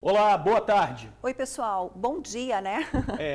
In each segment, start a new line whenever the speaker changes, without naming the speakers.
Olá, boa tarde.
Oi, pessoal. Bom dia, né?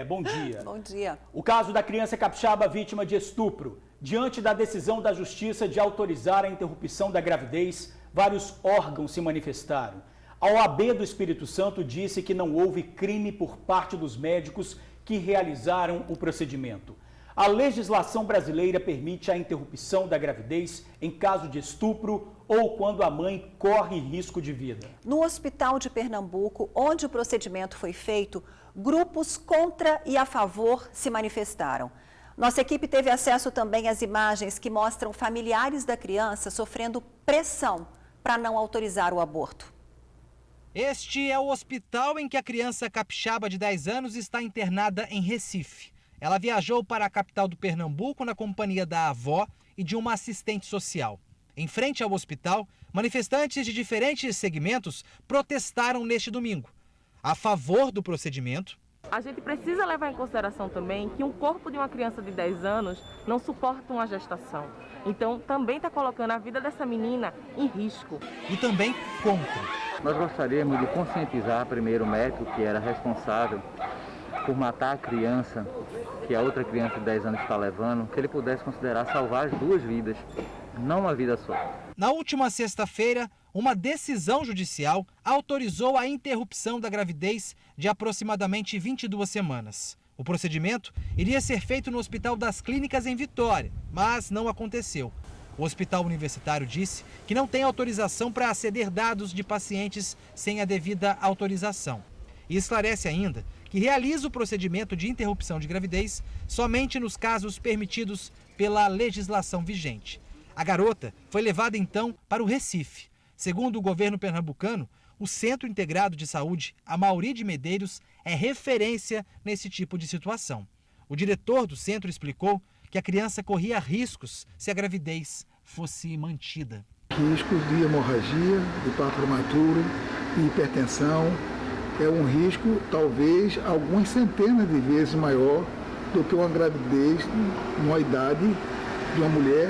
Bom dia.
Bom dia.
O caso da criança capixaba vítima de estupro. Diante da decisão da Justiça de autorizar a interrupção da gravidez, vários órgãos se manifestaram. A OAB do Espírito Santo disse que não houve crime por parte dos médicos que realizaram o procedimento. A legislação brasileira permite a interrupção da gravidez em caso de estupro ou quando a mãe corre risco de vida.
No Hospital de Pernambuco, onde o procedimento foi feito, grupos contra e a favor se manifestaram. Nossa equipe teve acesso também às imagens que mostram familiares da criança sofrendo pressão para não autorizar o aborto.
Este é o hospital em que a criança capixaba de 10 anos está internada em Recife. Ela viajou para a capital do Pernambuco na companhia da avó e de uma assistente social. Em frente ao hospital, manifestantes de diferentes segmentos protestaram neste domingo, a favor do procedimento.
A gente precisa levar em consideração também que um corpo de uma criança de 10 anos não suporta uma gestação. Então, também está colocando a vida dessa menina em risco.
E também contra.
Nós gostaríamos de conscientizar primeiro o médico que era responsável por matar a criança, que a outra criança de 10 anos está levando, que ele pudesse considerar salvar as duas vidas, não uma vida só.
Na última sexta-feira, uma decisão judicial autorizou a interrupção da gravidez de aproximadamente 22 semanas. O procedimento iria ser feito no Hospital das Clínicas em Vitória, mas não aconteceu. O hospital universitário disse que não tem autorização para aceder dados de pacientes sem a devida autorização. E esclarece ainda que realiza o procedimento de interrupção de gravidez somente nos casos permitidos pela legislação vigente. A garota foi levada então para o Recife. Segundo o governo pernambucano, o Centro Integrado de Saúde Amaury de Medeiros é referência nesse tipo de situação. O diretor do centro explicou que a criança corria riscos se a gravidez fosse mantida.
Riscos de hemorragia, de parto prematuro, de hipertensão. É um risco, talvez, algumas centenas de vezes maior do que uma gravidez numa idade de uma mulher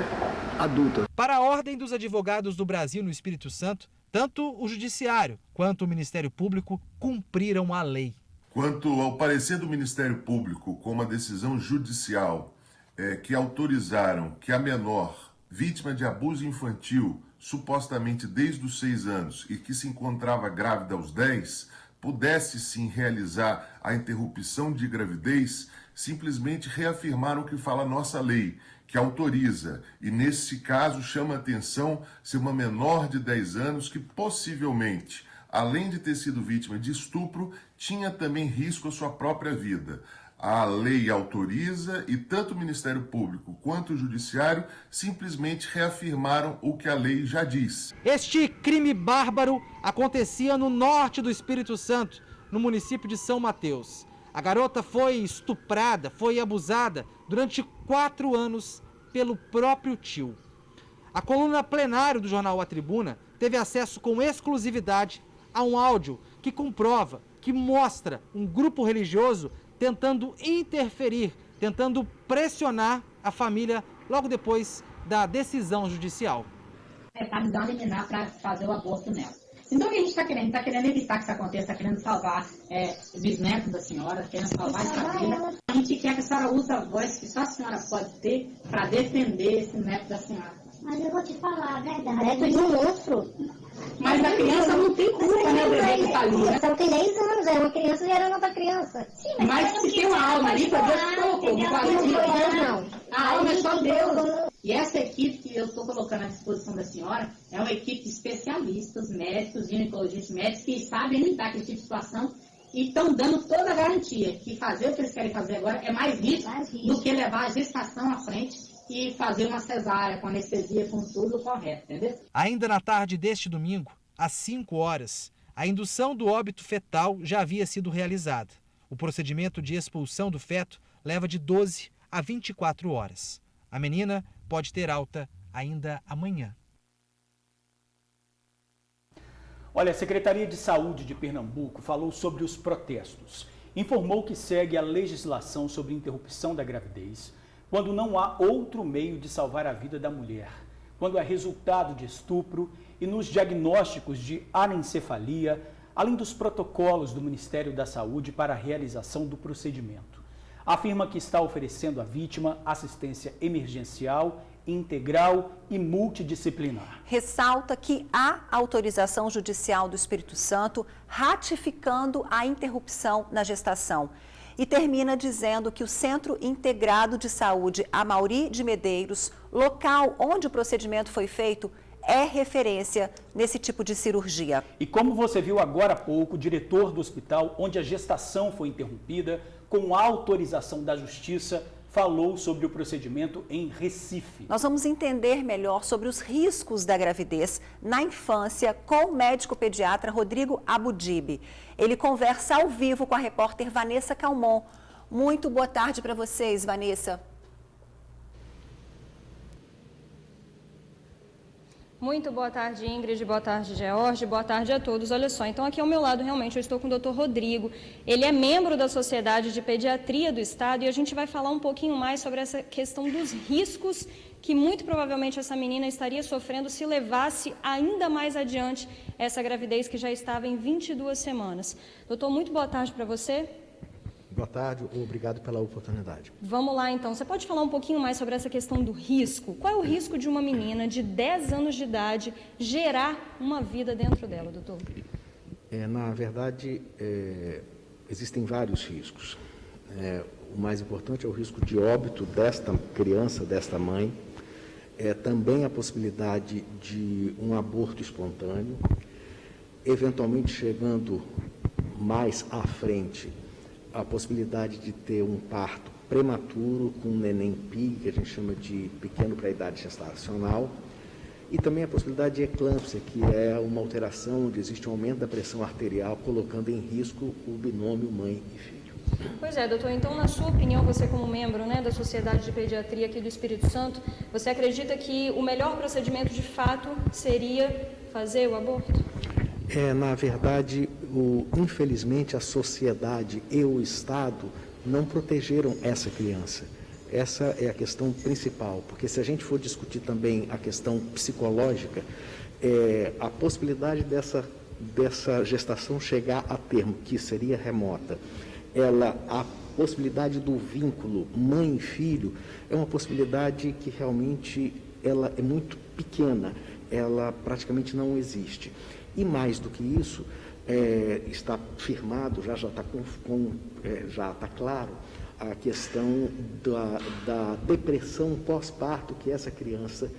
adulta.
Para a Ordem dos Advogados do Brasil no Espírito Santo, tanto o Judiciário quanto o Ministério Público cumpriram a lei.
Quanto ao parecer do Ministério Público com uma decisão judicial que autorizaram que a menor, vítima de abuso infantil, supostamente desde os 6 anos e que se encontrava grávida aos 10, pudesse sim realizar a interrupção de gravidez, simplesmente reafirmaram o que fala a nossa lei, que autoriza, e nesse caso chama atenção ser uma menor de 10 anos que possivelmente, além de ter sido vítima de estupro, tinha também risco à sua própria vida. A lei autoriza e tanto o Ministério Público quanto o Judiciário simplesmente reafirmaram o que a lei já diz.
Este crime bárbaro acontecia no norte do Espírito Santo, no município de São Mateus. A garota foi estuprada, foi abusada durante 4 anos pelo próprio tio. A coluna plenário do jornal A Tribuna teve acesso com exclusividade a um áudio que comprova, que mostra um grupo religioso tentando interferir, tentando pressionar a família logo depois da decisão judicial.
Para me dar uma liminar para fazer o aborto nela. Então o que a gente está querendo? Está querendo evitar que isso aconteça, está querendo salvar bisnetos da senhora, querendo salvar essa vida. A gente quer que a senhora use a voz que só a senhora pode ter para defender esse neto da senhora.
Mas eu vou te falar a verdade. Neto de um monstro.
Mas a criança não tem culpa, né? O bebê que está ali, né?
Ela tem 10 anos, é uma criança gerando outra criança.
Sim, mas se tem uma alma ali, para Deus pouco. A alma é só Deus. E essa equipe que eu estou colocando à disposição da senhora é uma equipe de especialistas, médicos, ginecologistas, médicos que sabem lidar com esse tipo de situação e estão dando toda a garantia que fazer o que eles querem fazer agora é mais risco do que levar a gestação à frente e fazer uma cesárea com anestesia, com tudo correto, entendeu?
Ainda na tarde deste domingo, às 5 horas, a indução do óbito fetal já havia sido realizada. O procedimento de expulsão do feto leva de 12 a 24 horas. A menina pode ter alta ainda amanhã.
Olha, a Secretaria de Saúde de Pernambuco falou sobre os protestos. Informou que segue a legislação sobre interrupção da gravidez quando não há outro meio de salvar a vida da mulher, quando é resultado de estupro e nos diagnósticos de anencefalia, além dos protocolos do Ministério da Saúde para a realização do procedimento. Afirma que está oferecendo à vítima assistência emergencial, integral e multidisciplinar.
Ressalta que há autorização judicial do Espírito Santo ratificando a interrupção na gestação. E termina dizendo que o Centro Integrado de Saúde Amaury de Medeiros, local onde o procedimento foi feito, é referência nesse tipo de cirurgia.
E como você viu agora há pouco, o diretor do hospital onde a gestação foi interrompida, com autorização da Justiça, falou sobre o procedimento em Recife.
Nós vamos entender melhor sobre os riscos da gravidez na infância com o médico pediatra Rodrigo Abudib. Ele conversa ao vivo com a repórter Vanessa Calmon. Muito boa tarde para vocês, Vanessa.
Muito boa tarde, Ingrid, boa tarde, George, boa tarde a todos. Olha só, então aqui ao meu lado realmente eu estou com o Dr. Rodrigo. Ele é membro da Sociedade de Pediatria do Estado e a gente vai falar um pouquinho mais sobre essa questão dos riscos que muito provavelmente essa menina estaria sofrendo se levasse ainda mais adiante essa gravidez que já estava em 22 semanas. Doutor, muito boa tarde para você.
Boa tarde, obrigado pela oportunidade.
Vamos lá então, você pode falar um pouquinho mais sobre essa questão do risco? Qual é o risco de uma menina de 10 anos de idade gerar uma vida dentro dela, doutor?
Na verdade, existem vários riscos. O mais importante é o risco de óbito desta criança, desta mãe. Também a possibilidade de um aborto espontâneo, eventualmente chegando mais à frente, a possibilidade de ter um parto prematuro com um neném PIG, que a gente chama de pequeno para a idade gestacional, e também a possibilidade de eclâmpsia, que é uma alteração onde existe um aumento da pressão arterial, colocando em risco o binômio mãe e filho.
Pois é, doutor, então na sua opinião, você como membro da Sociedade de Pediatria aqui do Espírito Santo, você acredita que o melhor procedimento de fato seria fazer o aborto?
Na verdade, infelizmente, a sociedade e o Estado não protegeram essa criança. Essa é a questão principal, porque se a gente for discutir também a questão psicológica, a possibilidade dessa gestação chegar a termo, que seria remota, a possibilidade do vínculo mãe e filho é uma possibilidade que realmente ela é muito pequena, ela praticamente não existe. E mais do que isso, está firmado, já está claro, a questão da depressão pós-parto que essa criança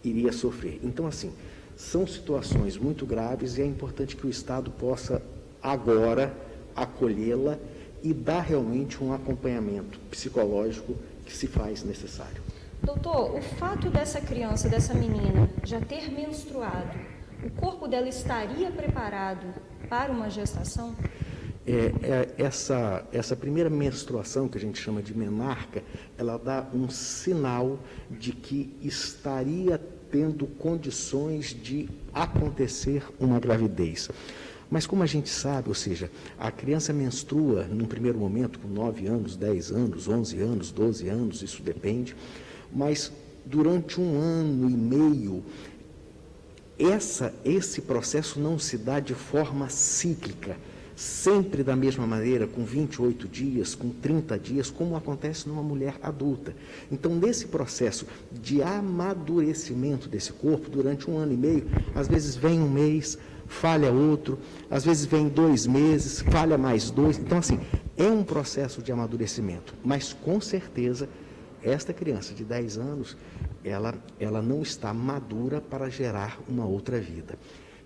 iria sofrer. Então, assim, são situações muito graves e é importante que o Estado possa agora acolhê-la e dar realmente um acompanhamento psicológico que se faz necessário.
Doutor, o fato dessa criança, dessa menina, já ter menstruado, o corpo dela estaria preparado para uma gestação? Essa primeira menstruação, que a gente chama de menarca, ela dá um sinal de que estaria tendo condições de acontecer uma gravidez. Mas como a gente sabe, ou seja, a criança menstrua num primeiro momento com 9 anos, 10 anos, 11 anos, 12 anos, isso depende, mas durante 1 ano e meio, esse processo não se dá de forma cíclica, sempre da mesma maneira, com 28 dias, com 30 dias, como acontece numa mulher adulta. Então, nesse processo de amadurecimento desse corpo, durante 1 ano e meio, às vezes vem 1 mês, falha outro, às vezes vem 2 meses, falha mais 2. Então, assim, é um processo de amadurecimento, mas com certeza, esta criança de 10 anos, ela não está madura para gerar uma outra vida.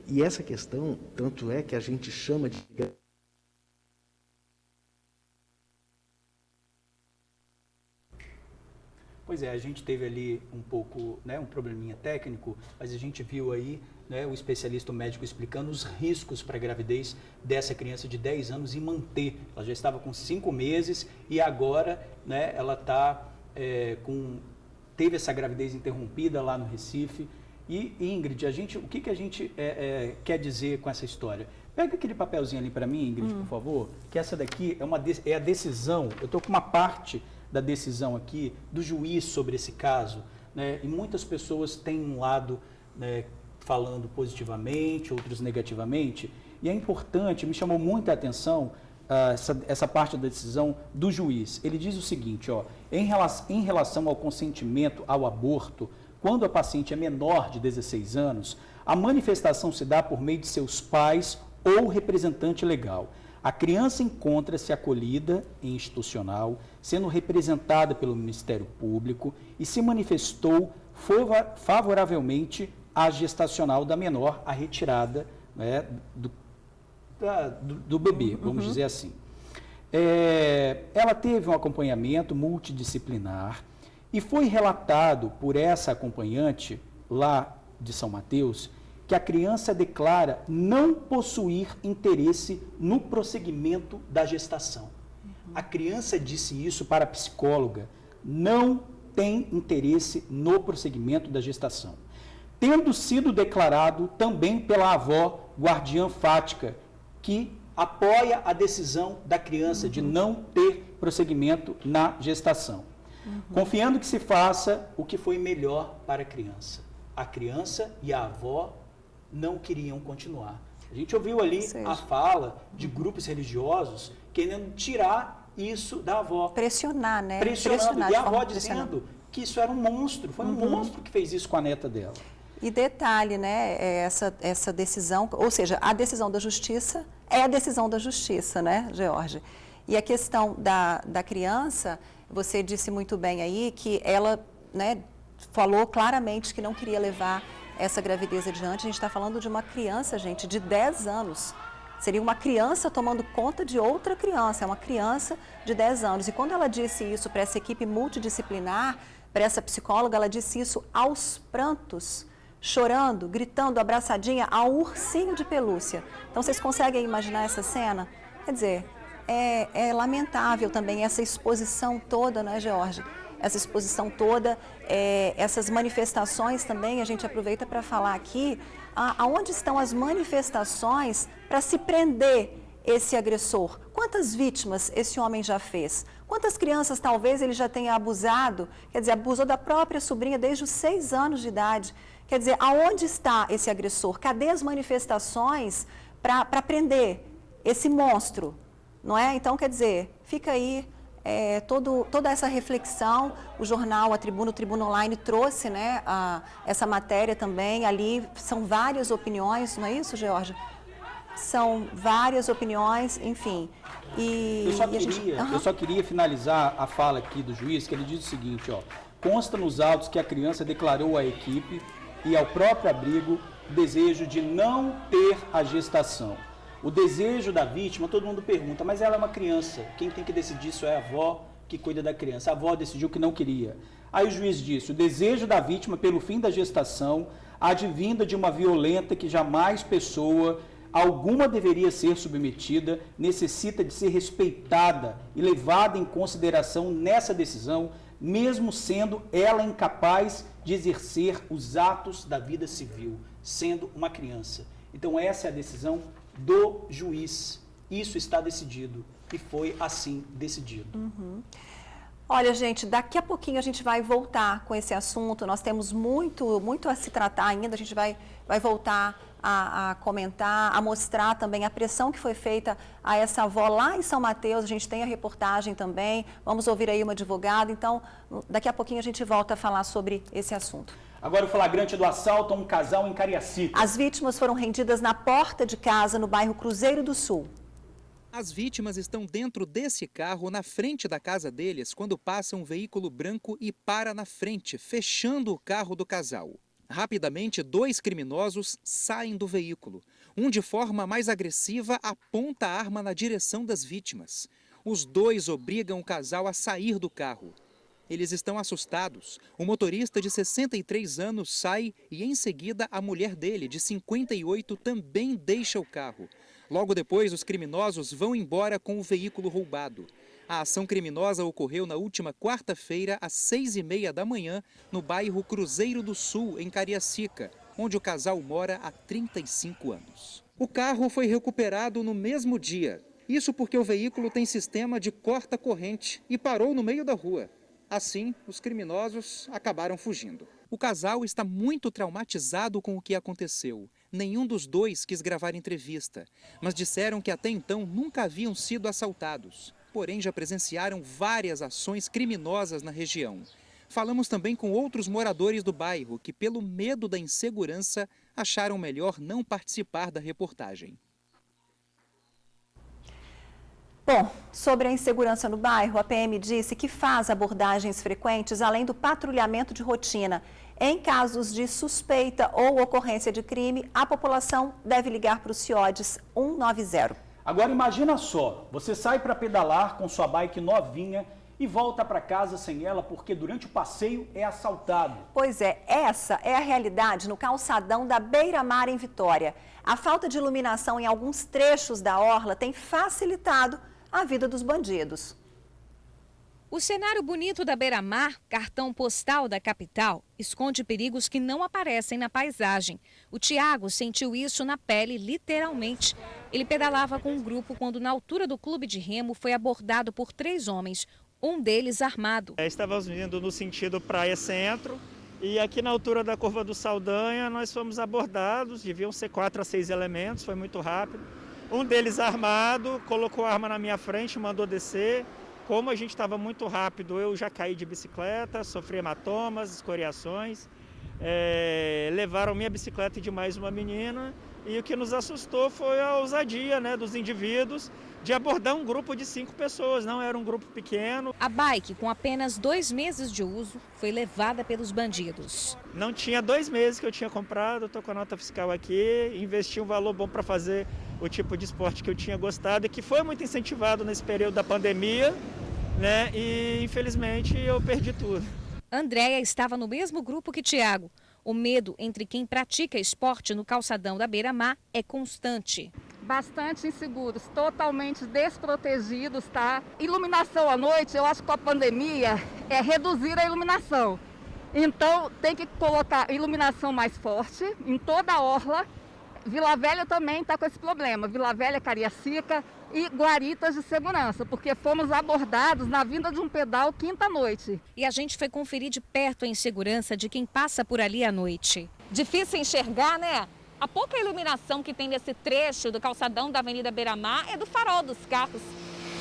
E essa questão, tanto é que a gente chama de...
Pois é, a gente teve ali um pouco, um probleminha técnico, mas a gente viu aí, o especialista médico explicando os riscos para a gravidez dessa criança de 10 anos e manter. Ela já estava com 5 meses e agora, ela está teve essa gravidez interrompida lá no Recife. E, Ingrid, o que a gente quer dizer com essa história? Pega aquele papelzinho ali para mim, Ingrid, por favor, que essa daqui é a decisão. Eu estou com uma parte da decisão aqui do juiz sobre esse caso, e muitas pessoas têm um lado falando positivamente, outros negativamente. E é importante, me chamou muita atenção essa parte da decisão do juiz. Ele diz o seguinte, ó, em relação ao consentimento ao aborto, quando a paciente é menor de 16 anos, a manifestação se dá por meio de seus pais ou representante legal. A criança encontra-se acolhida em institucional, sendo representada pelo Ministério Público e se manifestou favoravelmente à gestacional da menor, a retirada, né, do bebê, vamos dizer assim. Ela teve um acompanhamento multidisciplinar e foi relatado por essa acompanhante lá de São Mateus que a criança declara não possuir interesse no prosseguimento da gestação. A criança disse isso para a psicóloga, não tem interesse no prosseguimento da gestação. Tendo sido declarado também pela avó guardiã fática, que apoia a decisão da criança de não ter prosseguimento na gestação. Confiando que se faça o que foi melhor para a criança. A criança e a avó não queriam continuar. A gente ouviu ali a fala de grupos religiosos querendo tirar isso da avó.
Pressionar, né?
Pressionando. E a avó dizendo que isso era um monstro. Foi um monstro que fez isso com a neta dela.
E detalhe, né, essa decisão, ou seja, a decisão da justiça é a decisão da justiça, né, George? E a questão da criança, você disse muito bem aí que ela, né, falou claramente que não queria levar essa gravidez adiante. A gente está falando de uma criança, gente, de 10 anos. Seria uma criança tomando conta de outra criança, é uma criança de 10 anos. E quando ela disse isso para essa equipe multidisciplinar, para essa psicóloga, ela disse isso aos prantos, chorando, gritando, abraçadinha ao ursinho de pelúcia. Então, vocês conseguem imaginar essa cena? Quer dizer, é lamentável também essa exposição toda, né, George? Essa exposição toda, essas manifestações também, a gente aproveita para falar aqui, aonde estão as manifestações para se prender esse agressor? Quantas vítimas esse homem já fez? Quantas crianças talvez ele já tenha abusado? Quer dizer, abusou da própria sobrinha desde os 6 anos de idade. Quer dizer, aonde está esse agressor? Cadê as manifestações para prender esse monstro? Não é? Então, quer dizer, fica aí toda essa reflexão. O jornal, o Tribuna Online trouxe, né, essa matéria também. Ali são várias opiniões, não é isso, George? São várias opiniões, enfim.
Eu só queria finalizar a fala aqui do juiz, que ele diz o seguinte, ó: consta nos autos que a criança declarou à equipe e ao próprio abrigo o desejo de não ter a gestação. O desejo da vítima, todo mundo pergunta, mas ela é uma criança, quem tem que decidir isso é a avó que cuida da criança. A avó decidiu que não queria. Aí o juiz disse, o desejo da vítima pelo fim da gestação, advinda de uma violenta que jamais pessoa alguma deveria ser submetida, necessita de ser respeitada e levada em consideração nessa decisão, mesmo sendo ela incapaz de exercer os atos da vida civil, sendo uma criança. Então essa é a decisão do juiz. Isso está decidido e foi assim decidido.
Olha, gente, daqui a pouquinho a gente vai voltar com esse assunto. Nós temos muito a se tratar ainda. A gente vai voltar a comentar, a mostrar também a pressão que foi feita a essa avó lá em São Mateus. A gente tem a reportagem também. Vamos ouvir aí uma advogada. Então, daqui a pouquinho a gente volta a falar sobre esse assunto.
Agora o flagrante do assalto a um casal em Cariacica.
As vítimas foram rendidas na porta de casa no bairro Cruzeiro do Sul.
As vítimas estão dentro desse carro, na frente da casa deles, quando passa um veículo branco e para na frente, fechando o carro do casal. Rapidamente, 2 criminosos saem do veículo. Um, de forma mais agressiva, aponta a arma na direção das vítimas. Os 2 obrigam o casal a sair do carro. Eles estão assustados. O motorista de 63 anos sai e, em seguida, a mulher dele, de 58, também deixa o carro. Logo depois, os criminosos vão embora com o veículo roubado. A ação criminosa ocorreu na última quarta-feira, às 6h30 da manhã, no bairro Cruzeiro do Sul, em Cariacica, onde o casal mora há 35 anos. O carro foi recuperado no mesmo dia. Isso porque o veículo tem sistema de corta-corrente e parou no meio da rua. Assim, os criminosos acabaram fugindo. O casal está muito traumatizado com o que aconteceu. Nenhum dos dois quis gravar entrevista, mas disseram que até então nunca haviam sido assaltados. Porém, já presenciaram várias ações criminosas na região. Falamos também com outros moradores do bairro que, pelo medo da insegurança, acharam melhor não participar da reportagem.
Bom, sobre a insegurança no bairro, a PM disse que faz abordagens frequentes além do patrulhamento de rotina. Em casos de suspeita ou ocorrência de crime, a população deve ligar para o CIODES 190.
Agora imagina só, você sai para pedalar com sua bike novinha e volta para casa sem ela porque durante o passeio é assaltado.
Pois é, essa é a realidade no calçadão da Beira-Mar em Vitória. A falta de iluminação em alguns trechos da orla tem facilitado a vida dos bandidos.
O cenário bonito da Beira-Mar, cartão postal da capital, esconde perigos que não aparecem na paisagem. O Tiago sentiu isso na pele, literalmente. Ele pedalava com um grupo quando, na altura do clube de remo, foi abordado por 3 homens, um deles armado.
Estávamos vindo no sentido Praia Centro e aqui na altura da Curva do Saldanha nós fomos abordados, deviam ser 4 a 6 elementos, foi muito rápido. Um deles armado, colocou a arma na minha frente, mandou descer. Como a gente estava muito rápido, eu já caí de bicicleta, sofri hematomas, escoriações. Levaram minha bicicleta e de mais uma menina. E o que nos assustou foi a ousadia, dos indivíduos de abordar um grupo de 5 pessoas, não era um grupo pequeno.
A bike, com apenas 2 meses de uso, foi levada pelos bandidos.
Não tinha 2 meses que eu tinha comprado, estou com a nota fiscal aqui, investi um valor bom para fazer o tipo de esporte que eu tinha gostado e que foi muito incentivado nesse período da pandemia, e infelizmente eu perdi tudo.
Andréia estava no mesmo grupo que Tiago. O medo entre quem pratica esporte no calçadão da Beira-Mar é constante.
Bastante inseguros, totalmente desprotegidos, tá? Iluminação à noite, eu acho que com a pandemia é reduzir a iluminação. Então tem que colocar iluminação mais forte em toda a orla. Vila Velha também está com esse problema, Vila Velha, Cariacica e guaritas de segurança, porque fomos abordados na vinda de um pedal quinta-noite.
E a gente foi conferir de perto a insegurança de quem passa por ali à noite. Difícil enxergar, né? A pouca iluminação que tem nesse trecho do calçadão da Avenida Beira-Mar é do farol dos carros.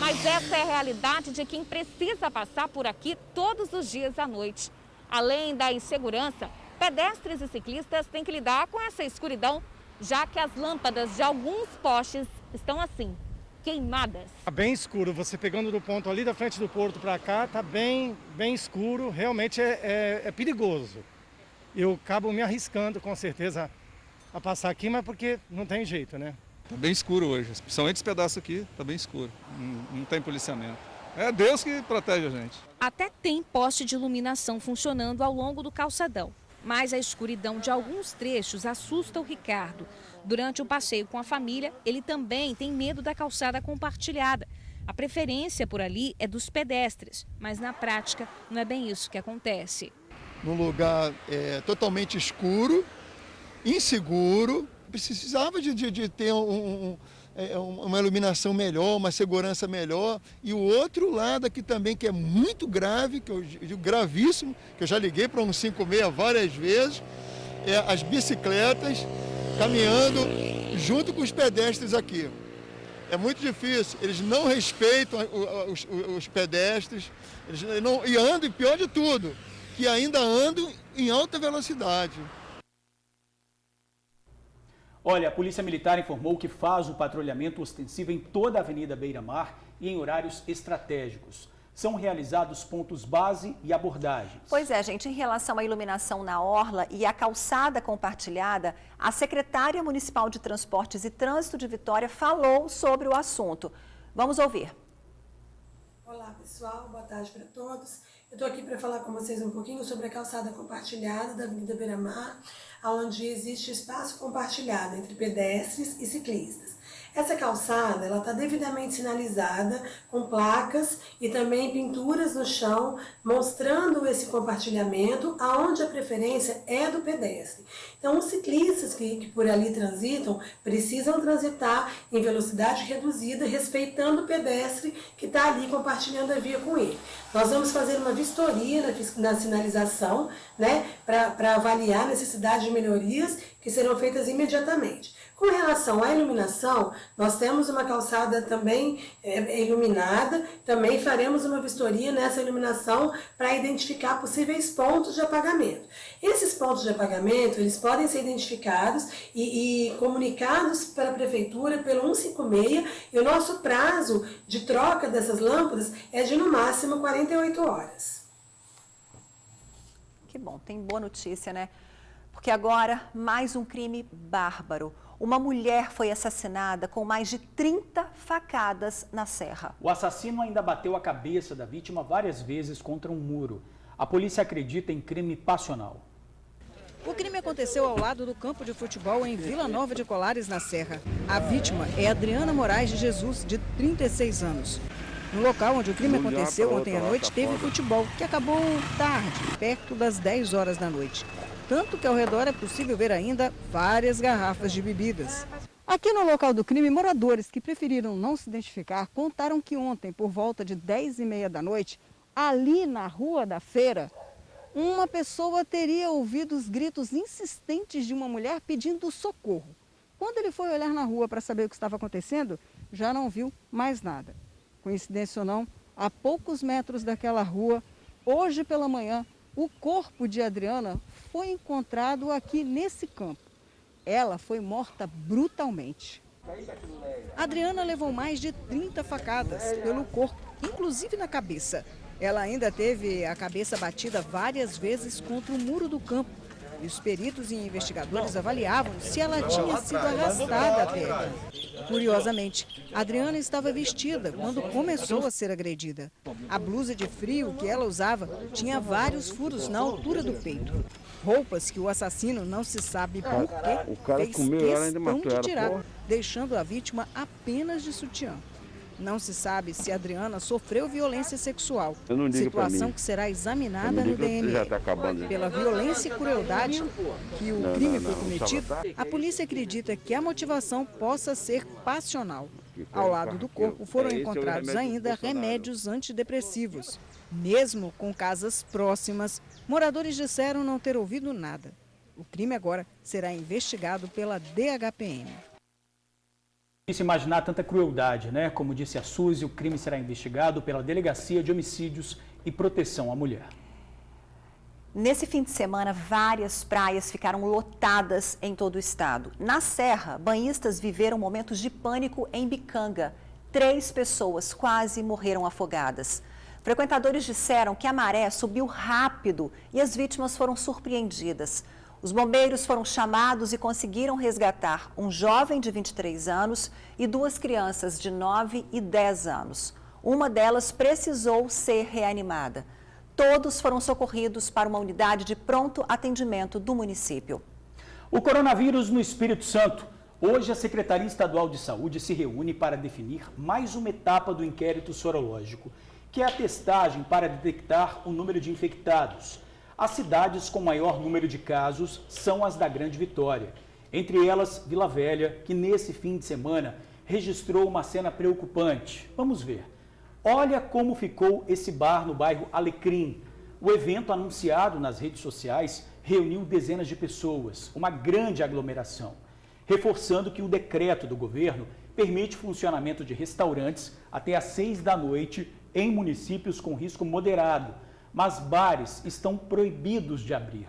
Mas essa é a realidade de quem precisa passar por aqui todos os dias à noite. Além da insegurança, pedestres e ciclistas têm que lidar com essa escuridão, já que as lâmpadas de alguns postes estão assim, queimadas.
Tá bem escuro, você pegando do ponto ali da frente do porto para cá, tá bem escuro, realmente é perigoso. Eu acabo me arriscando com certeza a passar aqui, mas porque não tem jeito, né?
Tá bem escuro hoje, principalmente esse pedaço aqui, tá bem escuro, não tem policiamento. É Deus que protege a gente.
Até tem poste de iluminação funcionando ao longo do calçadão. Mas a escuridão de alguns trechos assusta o Ricardo. Durante o passeio com a família, ele também tem medo da calçada compartilhada. A preferência por ali é dos pedestres, mas na prática não é bem isso que acontece.
Num lugar totalmente escuro, inseguro, precisava de ter uma iluminação melhor, uma segurança melhor. E o outro lado aqui também, que é muito grave, que eu digo gravíssimo, que eu já liguei para um 56 várias vezes, é as bicicletas caminhando junto com os pedestres aqui. É muito difícil, eles não respeitam os pedestres, e andam, e pior de tudo, que ainda andam em alta velocidade.
Olha, a Polícia Militar informou que faz o patrulhamento ostensivo em toda a Avenida Beira-Mar e em horários estratégicos. São realizados pontos base e abordagens.
Pois é, gente, em relação à iluminação na orla e à calçada compartilhada, a secretária municipal de Transportes e Trânsito de Vitória falou sobre o assunto. Vamos ouvir.
Olá, pessoal. Boa tarde para todos. Eu estou aqui para falar com vocês um pouquinho sobre a calçada compartilhada da Avenida Beira-Mar, onde existe espaço compartilhado entre pedestres e ciclistas. Essa calçada ela está devidamente sinalizada com placas e também pinturas no chão, mostrando esse compartilhamento, aonde a preferência é do pedestre. Então, os ciclistas que por ali transitam precisam transitar em velocidade reduzida, respeitando o pedestre que está ali compartilhando a via com ele. Nós vamos fazer uma vistoria na sinalização, né, para avaliar a necessidade de melhorias que serão feitas imediatamente. Com relação à iluminação, nós temos uma calçada também iluminada, também faremos uma vistoria nessa iluminação para identificar possíveis pontos de apagamento. Esses pontos de apagamento, eles podem ser identificados e comunicados para a Prefeitura pelo 156, e o nosso prazo de troca dessas lâmpadas é de no máximo 48 horas.
Que bom, tem boa notícia, né? Porque agora, mais um crime bárbaro. Uma mulher foi assassinada com mais de 30 facadas na Serra.
O assassino ainda bateu a cabeça da vítima várias vezes contra um muro. A polícia acredita em crime passional.
O crime aconteceu ao lado do campo de futebol em Vila Nova de Colares, na Serra. A vítima é Adriana Moraes de Jesus, de 36 anos. No local onde o crime aconteceu ontem à noite, teve futebol, que acabou tarde, perto das 10 horas da noite. Tanto que ao redor é possível ver ainda várias garrafas de bebidas. Aqui no local do crime, moradores que preferiram não se identificar contaram que ontem, por volta de 10h30 da noite, ali na Rua da Feira, uma pessoa teria ouvido os gritos insistentes de uma mulher pedindo socorro. Quando ele foi olhar na rua para saber o que estava acontecendo, já não viu mais nada. Coincidência ou não, a poucos metros daquela rua, hoje pela manhã, o corpo de Adriana foi encontrado aqui nesse campo. Ela foi morta brutalmente. Adriana levou mais de 30 facadas pelo corpo, inclusive na cabeça. Ela ainda teve a cabeça batida várias vezes contra o muro do campo. E os peritos e investigadores avaliavam se ela tinha sido arrastada até aqui. Curiosamente, Adriana estava vestida quando começou a ser agredida. A blusa de frio que ela usava tinha vários furos na altura do peito. Roupas que o assassino, não se sabe por quê, fez questão de tirar, deixando a vítima apenas de sutiã. Não se sabe se Adriana sofreu violência sexual, situação que será examinada no DNA. Pela violência e crueldade que o crime foi cometido, a polícia acredita que a motivação possa ser passional. Ao lado do corpo foram encontrados ainda remédios antidepressivos. Mesmo com casas próximas, moradores disseram não ter ouvido nada. O crime agora será investigado pela DHPM.
Difícil imaginar tanta crueldade, né? Como disse a Suzy, o crime será investigado pela Delegacia de Homicídios e Proteção à Mulher.
Nesse fim de semana, várias praias ficaram lotadas em todo o estado. Na Serra, banhistas viveram momentos de pânico em Bicanga. 3 pessoas quase morreram afogadas. Frequentadores disseram que a maré subiu rápido e as vítimas foram surpreendidas. Os bombeiros foram chamados e conseguiram resgatar um jovem de 23 anos e 2 crianças de 9 e 10 anos. Uma delas precisou ser reanimada. Todos foram socorridos para uma unidade de pronto atendimento do município.
O coronavírus no Espírito Santo. Hoje a Secretaria Estadual de Saúde se reúne para definir mais uma etapa do inquérito sorológico, que é a testagem para detectar o número de infectados. As cidades com maior número de casos são as da Grande Vitória. Entre elas, Vila Velha, que nesse fim de semana registrou uma cena preocupante. Vamos ver. Olha como ficou esse bar no bairro Alecrim. O evento anunciado nas redes sociais reuniu dezenas de pessoas, uma grande aglomeração, reforçando que o decreto do governo permite o funcionamento de restaurantes até às 6 da noite em municípios com risco moderado, mas bares estão proibidos de abrir.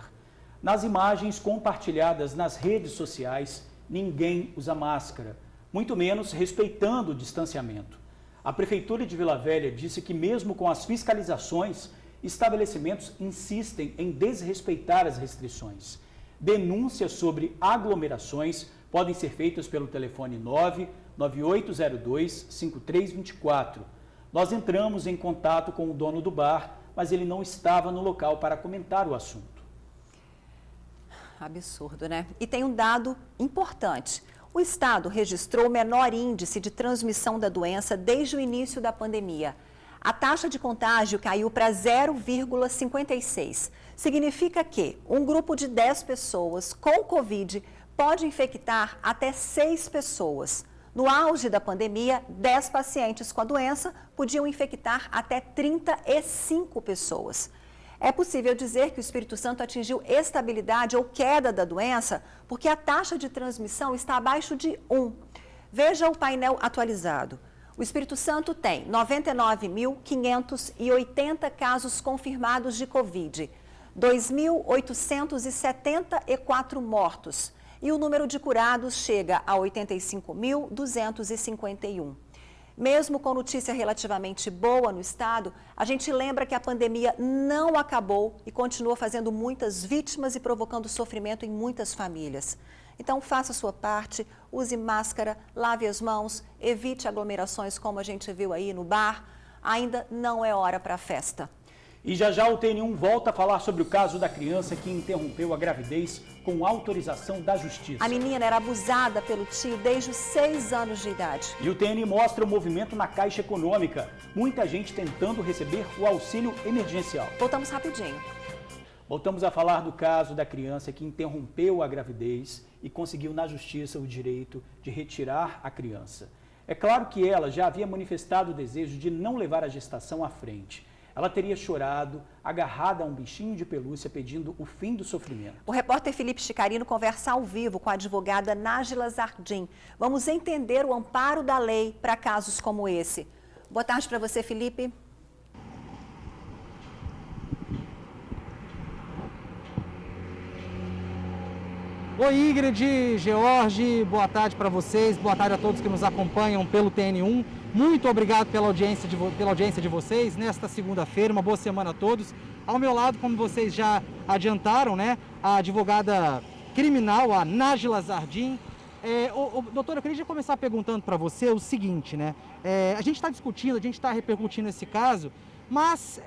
Nas imagens compartilhadas nas redes sociais, ninguém usa máscara, muito menos respeitando o distanciamento. A Prefeitura de Vila Velha disse que mesmo com as fiscalizações, estabelecimentos insistem em desrespeitar as restrições. Denúncias sobre aglomerações podem ser feitas pelo telefone 99802-5324. Nós entramos em contato com o dono do bar, mas ele não estava no local para comentar o assunto.
Absurdo, né? E tem um dado importante. O estado registrou o menor índice de transmissão da doença desde o início da pandemia. A taxa de contágio caiu para 0,56. Significa que um grupo de 10 pessoas com Covid pode infectar até 6 pessoas. No auge da pandemia, 10 pacientes com a doença podiam infectar até 35 pessoas. É possível dizer que o Espírito Santo atingiu estabilidade ou queda da doença porque a taxa de transmissão está abaixo de 1. Veja o painel atualizado. O Espírito Santo tem 99.580 casos confirmados de Covid, 2.874 mortos e o número de curados chega a 85.251. Mesmo com notícia relativamente boa no estado, a gente lembra que a pandemia não acabou e continua fazendo muitas vítimas e provocando sofrimento em muitas famílias. Então, faça a sua parte, use máscara, lave as mãos, evite aglomerações como a gente viu aí no bar. Ainda não é hora para a festa.
E já já o TN1 volta a falar sobre o caso da criança que interrompeu a gravidez com autorização da Justiça.
A menina era abusada pelo tio desde os 6 anos de idade.
E o TN mostra o movimento na Caixa Econômica. Muita gente tentando receber o auxílio emergencial.
Voltamos rapidinho.
Voltamos a falar do caso da criança que interrompeu a gravidez e conseguiu na Justiça o direito de retirar a criança. É claro que ela já havia manifestado o desejo de não levar a gestação à frente. Ela teria chorado, agarrada a um bichinho de pelúcia, pedindo o fim do sofrimento.
O repórter Felipe Chicarino conversa ao vivo com a advogada Nájila Zardim. Vamos entender o amparo da lei para casos como esse. Boa tarde para você, Felipe.
Oi, Ingrid, George, boa tarde para vocês, boa tarde a todos que nos acompanham pelo TN1. Muito obrigado pela audiência de vocês nesta segunda-feira, uma boa semana a todos. Ao meu lado, como vocês já adiantaram, né, a advogada criminal, a Nájila Zardim. Doutora, eu queria começar perguntando para você o seguinte, né? A gente está discutindo, a gente está repercutindo esse caso, mas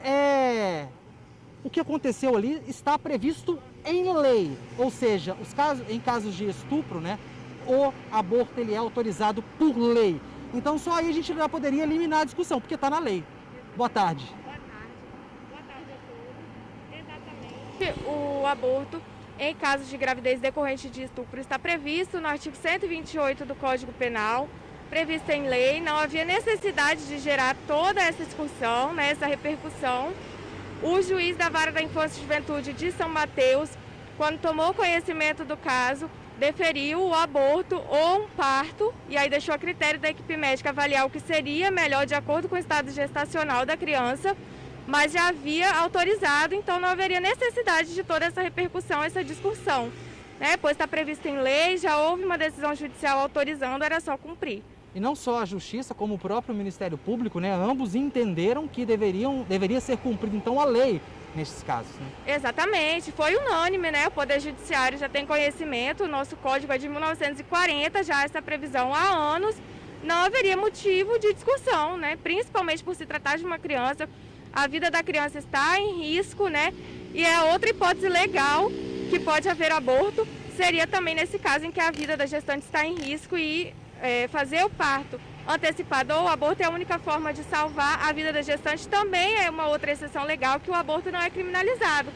o que aconteceu ali está previsto em lei, ou seja, em casos de estupro, né, o aborto ele é autorizado por lei. Então só aí a gente já poderia eliminar a discussão, porque está na lei. Boa tarde.
Boa tarde a todos. Exatamente. O aborto em casos de gravidez decorrente de estupro está previsto no artigo 128 do Código Penal, previsto em lei. Não havia necessidade de gerar toda essa discussão, né, essa repercussão. O juiz da Vara da Infância e Juventude de São Mateus, quando tomou conhecimento do caso, deferiu o aborto ou um parto e aí deixou a critério da equipe médica avaliar o que seria melhor de acordo com o estado gestacional da criança, mas já havia autorizado, então não haveria necessidade de toda essa repercussão, essa discussão, né? Pois está previsto em lei, já houve uma decisão judicial autorizando, era só cumprir.
E não só a Justiça, como o próprio Ministério Público, né, ambos entenderam que deveria ser cumprida então a lei nesses casos, né?
Exatamente, foi unânime, né? O Poder Judiciário já tem conhecimento, o nosso código é de 1940, já essa previsão há anos, não haveria motivo de discussão, né? Principalmente por se tratar de uma criança, a vida da criança está em risco, né? E é outra hipótese legal que pode haver aborto, seria também nesse caso em que a vida da gestante está em risco e fazer o parto antecipado ou o aborto é a única forma de salvar a vida da gestante, também é uma outra exceção legal que o aborto não é criminalizado.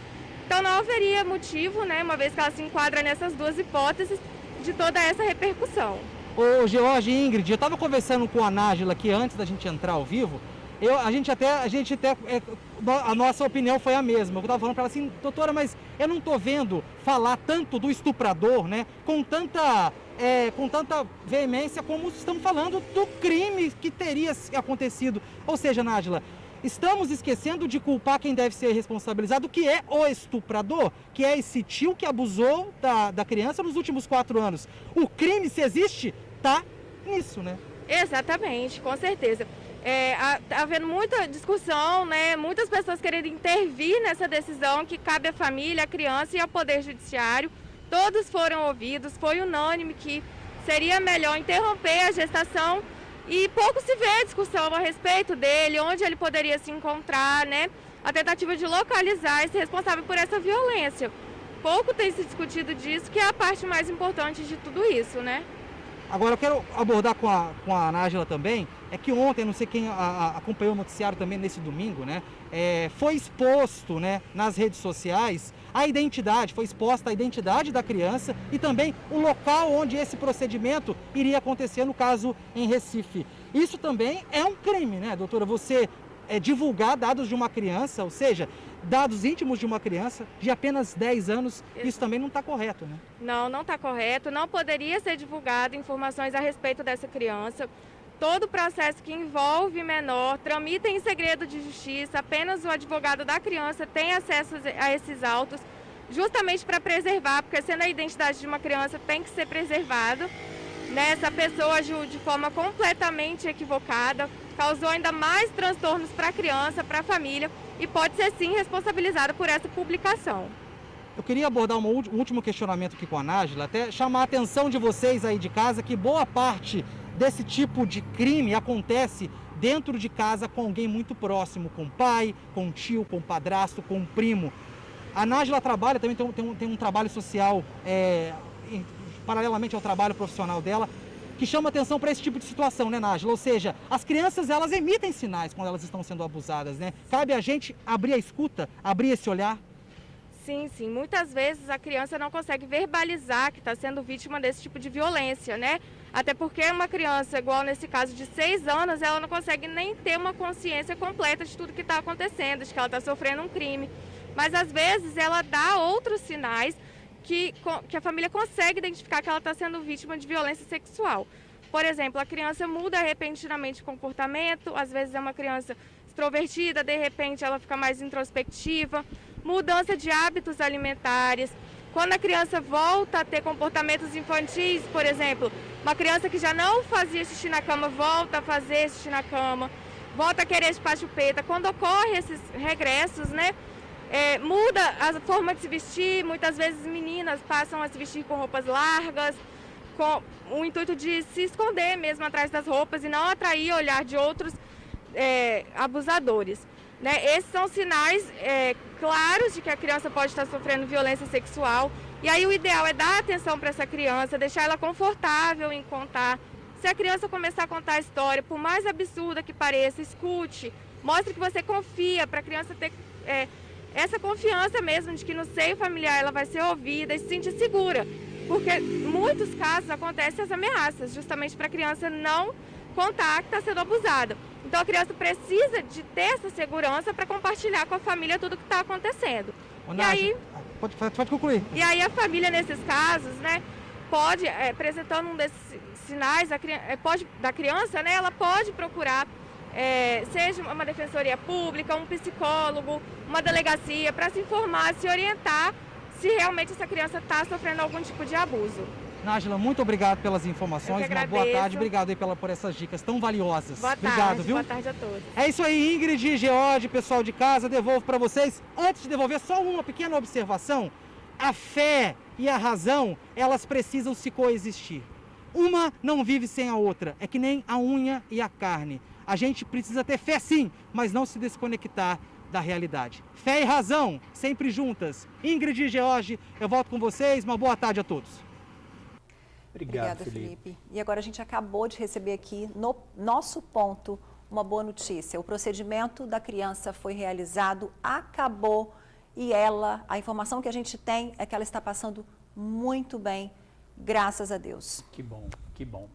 Então não haveria motivo, né, uma vez que ela se enquadra nessas duas hipóteses, de toda essa repercussão.
Ô George e Ingrid, eu estava conversando com a Nájila aqui antes da gente entrar ao vivo, a nossa opinião foi a mesma. Eu estava falando para ela assim, doutora, mas eu não estou vendo falar tanto do estuprador, né, com tanta veemência como estamos falando do crime que teria acontecido. Ou seja, Nájila, estamos esquecendo de culpar quem deve ser responsabilizado, que é o estuprador, que é esse tio que abusou da criança nos últimos 4 anos. O crime, se existe, está nisso, né?
Exatamente, com certeza. Tá havendo muita discussão, né? Muitas pessoas querendo intervir nessa decisão que cabe à família, à criança e ao Poder Judiciário. Todos foram ouvidos, foi unânime que seria melhor interromper a gestação e pouco se vê discussão a respeito dele, onde ele poderia se encontrar, né? A tentativa de localizar esse responsável por essa violência. Pouco tem se discutido disso, que é a parte mais importante de tudo isso, né?
Agora, eu quero abordar com a Nájila também, é que ontem, não sei quem acompanhou o noticiário também nesse domingo, né, foi exposto, né, nas redes sociais foi exposta a identidade da criança e também o local onde esse procedimento iria acontecer, no caso em Recife. Isso também é um crime, né, doutora? Você divulgar dados de uma criança, ou seja, dados íntimos de uma criança de apenas 10 anos, isso também não está correto, né?
Não está correto, não poderia ser divulgado informações a respeito dessa criança. Todo processo que envolve menor tramita em segredo de justiça, apenas o advogado da criança tem acesso a esses autos, justamente para preservar, porque sendo a identidade de uma criança tem que ser preservado. Essa pessoa agiu de forma completamente equivocada, causou ainda mais transtornos para a criança, para a família e pode ser sim responsabilizada por essa publicação.
Eu queria abordar um último questionamento aqui com a Nájila, até chamar a atenção de vocês aí de casa que boa parte desse tipo de crime acontece dentro de casa com alguém muito próximo, com o pai, com o tio, com o padrasto, com o primo. A Nájila trabalha, também tem um trabalho social, paralelamente ao trabalho profissional dela, que chama atenção para esse tipo de situação, né, Nájila? Ou seja, as crianças, elas emitem sinais quando elas estão sendo abusadas, né? Cabe a gente abrir a escuta, abrir esse olhar.
Sim. Muitas vezes a criança não consegue verbalizar que está sendo vítima desse tipo de violência, né? Até porque uma criança, igual nesse caso de 6 anos, ela não consegue nem ter uma consciência completa de tudo que está acontecendo, de que ela está sofrendo um crime. Mas às vezes ela dá outros sinais que a família consegue identificar que ela está sendo vítima de violência sexual. Por exemplo, a criança muda repentinamente de comportamento, às vezes é uma criança extrovertida, de repente ela fica mais introspectiva, mudança de hábitos alimentares. Quando a criança volta a ter comportamentos infantis, por exemplo, uma criança que já não fazia xixi na cama, volta a fazer xixi na cama, volta a querer chupar chupeta. Quando ocorrem esses regressos, né, muda a forma de se vestir. Muitas vezes meninas passam a se vestir com roupas largas, com o intuito de se esconder mesmo atrás das roupas e não atrair o olhar de outros abusadores. Né? Esses são sinais claros de que a criança pode estar sofrendo violência sexual. E aí o ideal é dar atenção para essa criança, deixar ela confortável em contar. Se a criança começar a contar a história, por mais absurda que pareça, escute, mostre que você confia, para a criança ter essa confiança mesmo de que no seio familiar ela vai ser ouvida e se sentir segura. Porque em muitos casos acontecem as ameaças, justamente para a criança não contar que está sendo abusada. Então a criança precisa de ter essa segurança para compartilhar com a família tudo o que está acontecendo.
E aí, pode concluir.
E aí a família nesses casos, né, pode, apresentando um desses sinais da criança, né, ela pode procurar, seja uma defensoria pública, um psicólogo, uma delegacia, para se informar, se orientar se realmente essa criança está sofrendo algum tipo de abuso.
Nájila, muito obrigado pelas informações, uma boa tarde, obrigado aí por essas dicas tão valiosas. Obrigado, viu?
Boa tarde a todos.
É isso aí, Ingrid e George, pessoal de casa, devolvo para vocês. Antes de devolver, só uma pequena observação. A fé e a razão, elas precisam se coexistir. Uma não vive sem a outra, é que nem a unha e a carne. A gente precisa ter fé sim, mas não se desconectar da realidade. Fé e razão, sempre juntas. Ingrid e George, eu volto com vocês, uma boa tarde a todos.
Obrigada, Felipe. E agora a gente acabou de receber aqui no nosso ponto uma boa notícia. O procedimento da criança foi realizado, acabou e a informação que a gente tem é que ela está passando muito bem, graças a Deus.
Que bom, que bom.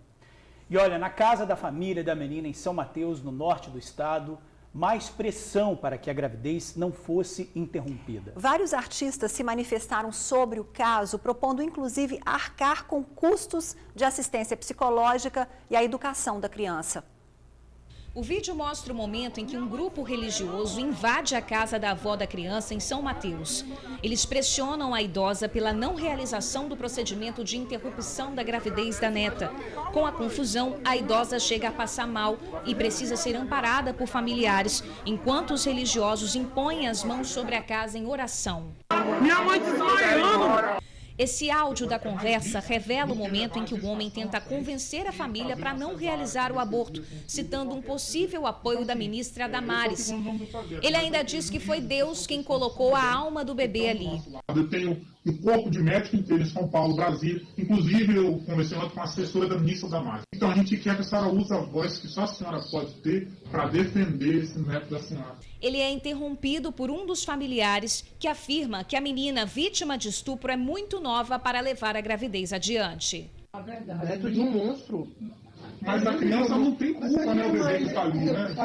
E olha, na casa da família da menina em São Mateus, no norte do estado, mais pressão para que a gravidez não fosse interrompida.
Vários artistas se manifestaram sobre o caso, propondo inclusive arcar com custos de assistência psicológica e a educação da criança.
O vídeo mostra o momento em que um grupo religioso invade a casa da avó da criança em São Mateus. Eles pressionam a idosa pela não realização do procedimento de interrupção da gravidez da neta. Com a confusão, a idosa chega a passar mal e precisa ser amparada por familiares, enquanto os religiosos impõem as mãos sobre a casa em oração.
Minha mãe desmaiando!
Esse áudio da conversa revela o momento em que o homem tenta convencer a família para não realizar o aborto, citando um possível apoio da ministra Damares. Ele ainda diz que foi Deus quem colocou a alma do bebê ali.
Eu tenho um corpo de médico inteiro em São Paulo, Brasília. Inclusive, eu conversei ontem com a assessora da ministra Damares. Então, a gente quer que a senhora use a voz que só a senhora pode ter para defender esse neto da senhora.
Ele é interrompido por um dos familiares que afirma que a menina vítima de estupro é muito nova para levar a gravidez adiante.
Neto de um monstro.
Mas a criança não tem culpa, né? O bebê que está ali, né?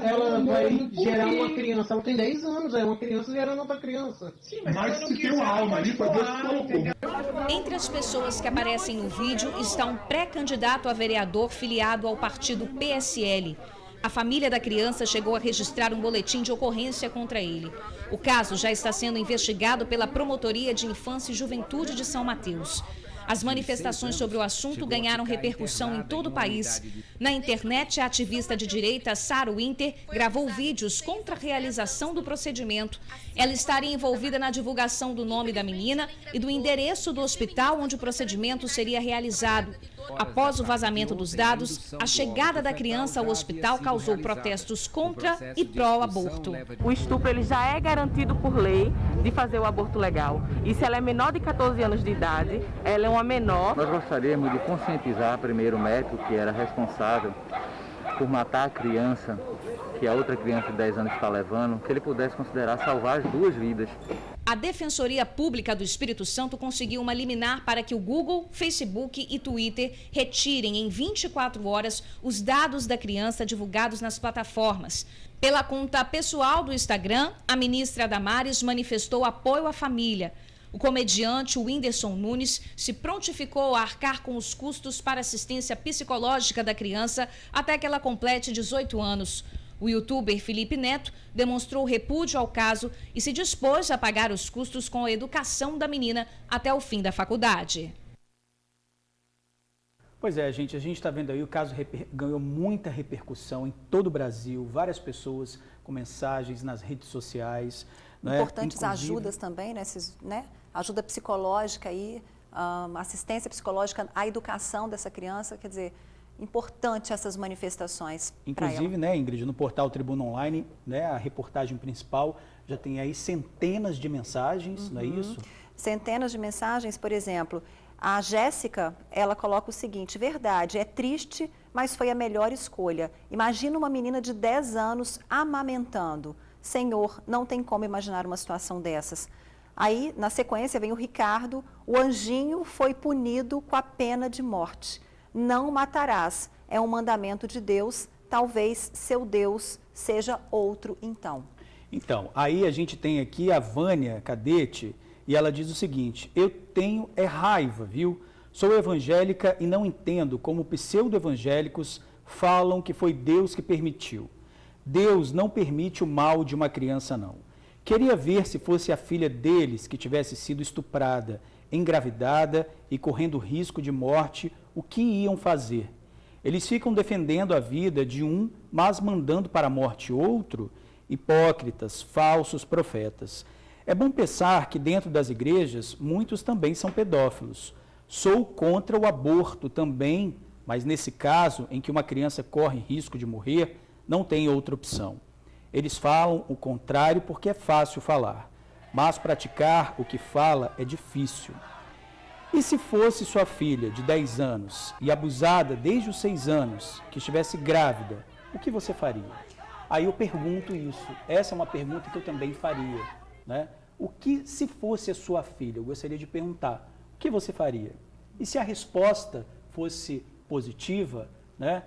Ela vai gerar uma criança, ela tem 10 anos, é uma criança gerando outra criança.
Sim, mas se tem uma alma ali, foi Deus que colocou.
Entre as pessoas que aparecem no vídeo está um pré-candidato a vereador filiado ao partido PSL. A família da criança chegou a registrar um boletim de ocorrência contra ele. O caso já está sendo investigado pela Promotoria de Infância e Juventude de São Mateus. As manifestações sobre o assunto ganharam repercussão em todo o país. Na internet, a ativista de direita Sarah Winter gravou vídeos contra a realização do procedimento. Ela estaria envolvida na divulgação do nome da menina e do endereço do hospital onde o procedimento seria realizado. Após o vazamento dos dados, a chegada da criança ao hospital causou protestos contra e pró-aborto.
O estupro ele já é garantido por lei de fazer o aborto legal. E se ela é menor de 14 anos de idade, ela é uma menor.
Nós gostaríamos de conscientizar primeiro o médico que era responsável por matar a criança, que a outra criança de 10 anos está levando, que ele pudesse considerar salvar as duas vidas.
A Defensoria Pública do Espírito Santo conseguiu uma liminar para que o Google, Facebook e Twitter retirem em 24 horas os dados da criança divulgados nas plataformas. Pela conta pessoal do Instagram, a ministra Damares manifestou apoio à família. O comediante Whindersson Nunes se prontificou a arcar com os custos para assistência psicológica da criança até que ela complete 18 anos. O youtuber Felipe Neto demonstrou repúdio ao caso e se dispôs a pagar os custos com a educação da menina até o fim da faculdade.
Pois é, gente, a gente está vendo aí, o caso ganhou muita repercussão em todo o Brasil, várias pessoas com mensagens nas redes sociais.
Importantes ajudas também, né? Ajuda psicológica aí, assistência psicológica, a educação dessa criança, quer dizer, importante essas manifestações.
Inclusive, né, Ingrid, no portal Tribuna Online, né, a reportagem principal já tem aí centenas de mensagens, não é isso?
Centenas de mensagens, por exemplo, a Jéssica, ela coloca o seguinte: verdade, é triste, mas foi a melhor escolha. Imagina uma menina de 10 anos amamentando. Senhor, não tem como imaginar uma situação dessas. Aí, na sequência, vem o Ricardo, o anjinho foi punido com a pena de morte. Não matarás, é um mandamento de Deus, talvez seu Deus seja outro então.
Então, aí a gente tem aqui a Vânia Cadete e ela diz o seguinte: eu tenho raiva, viu? Sou evangélica e não entendo como pseudo-evangélicos falam que foi Deus que permitiu. Deus não permite o mal de uma criança, não. Queria ver se fosse a filha deles que tivesse sido estuprada, engravidada e correndo risco de morte, o que iam fazer? Eles ficam defendendo a vida de um, mas mandando para a morte outro? Hipócritas, falsos profetas. É bom pensar que dentro das igrejas, muitos também são pedófilos. Sou contra o aborto também, mas nesse caso, em que uma criança corre risco de morrer, não tem outra opção. Eles falam o contrário porque é fácil falar, mas praticar o que fala é difícil. E se fosse sua filha de 10 anos e abusada desde os 6 anos, que estivesse grávida, o que você faria? Aí eu pergunto isso, essa é uma pergunta que eu também faria, né? O que se fosse a sua filha? Eu gostaria de perguntar, o que você faria? E se a resposta fosse positiva, né?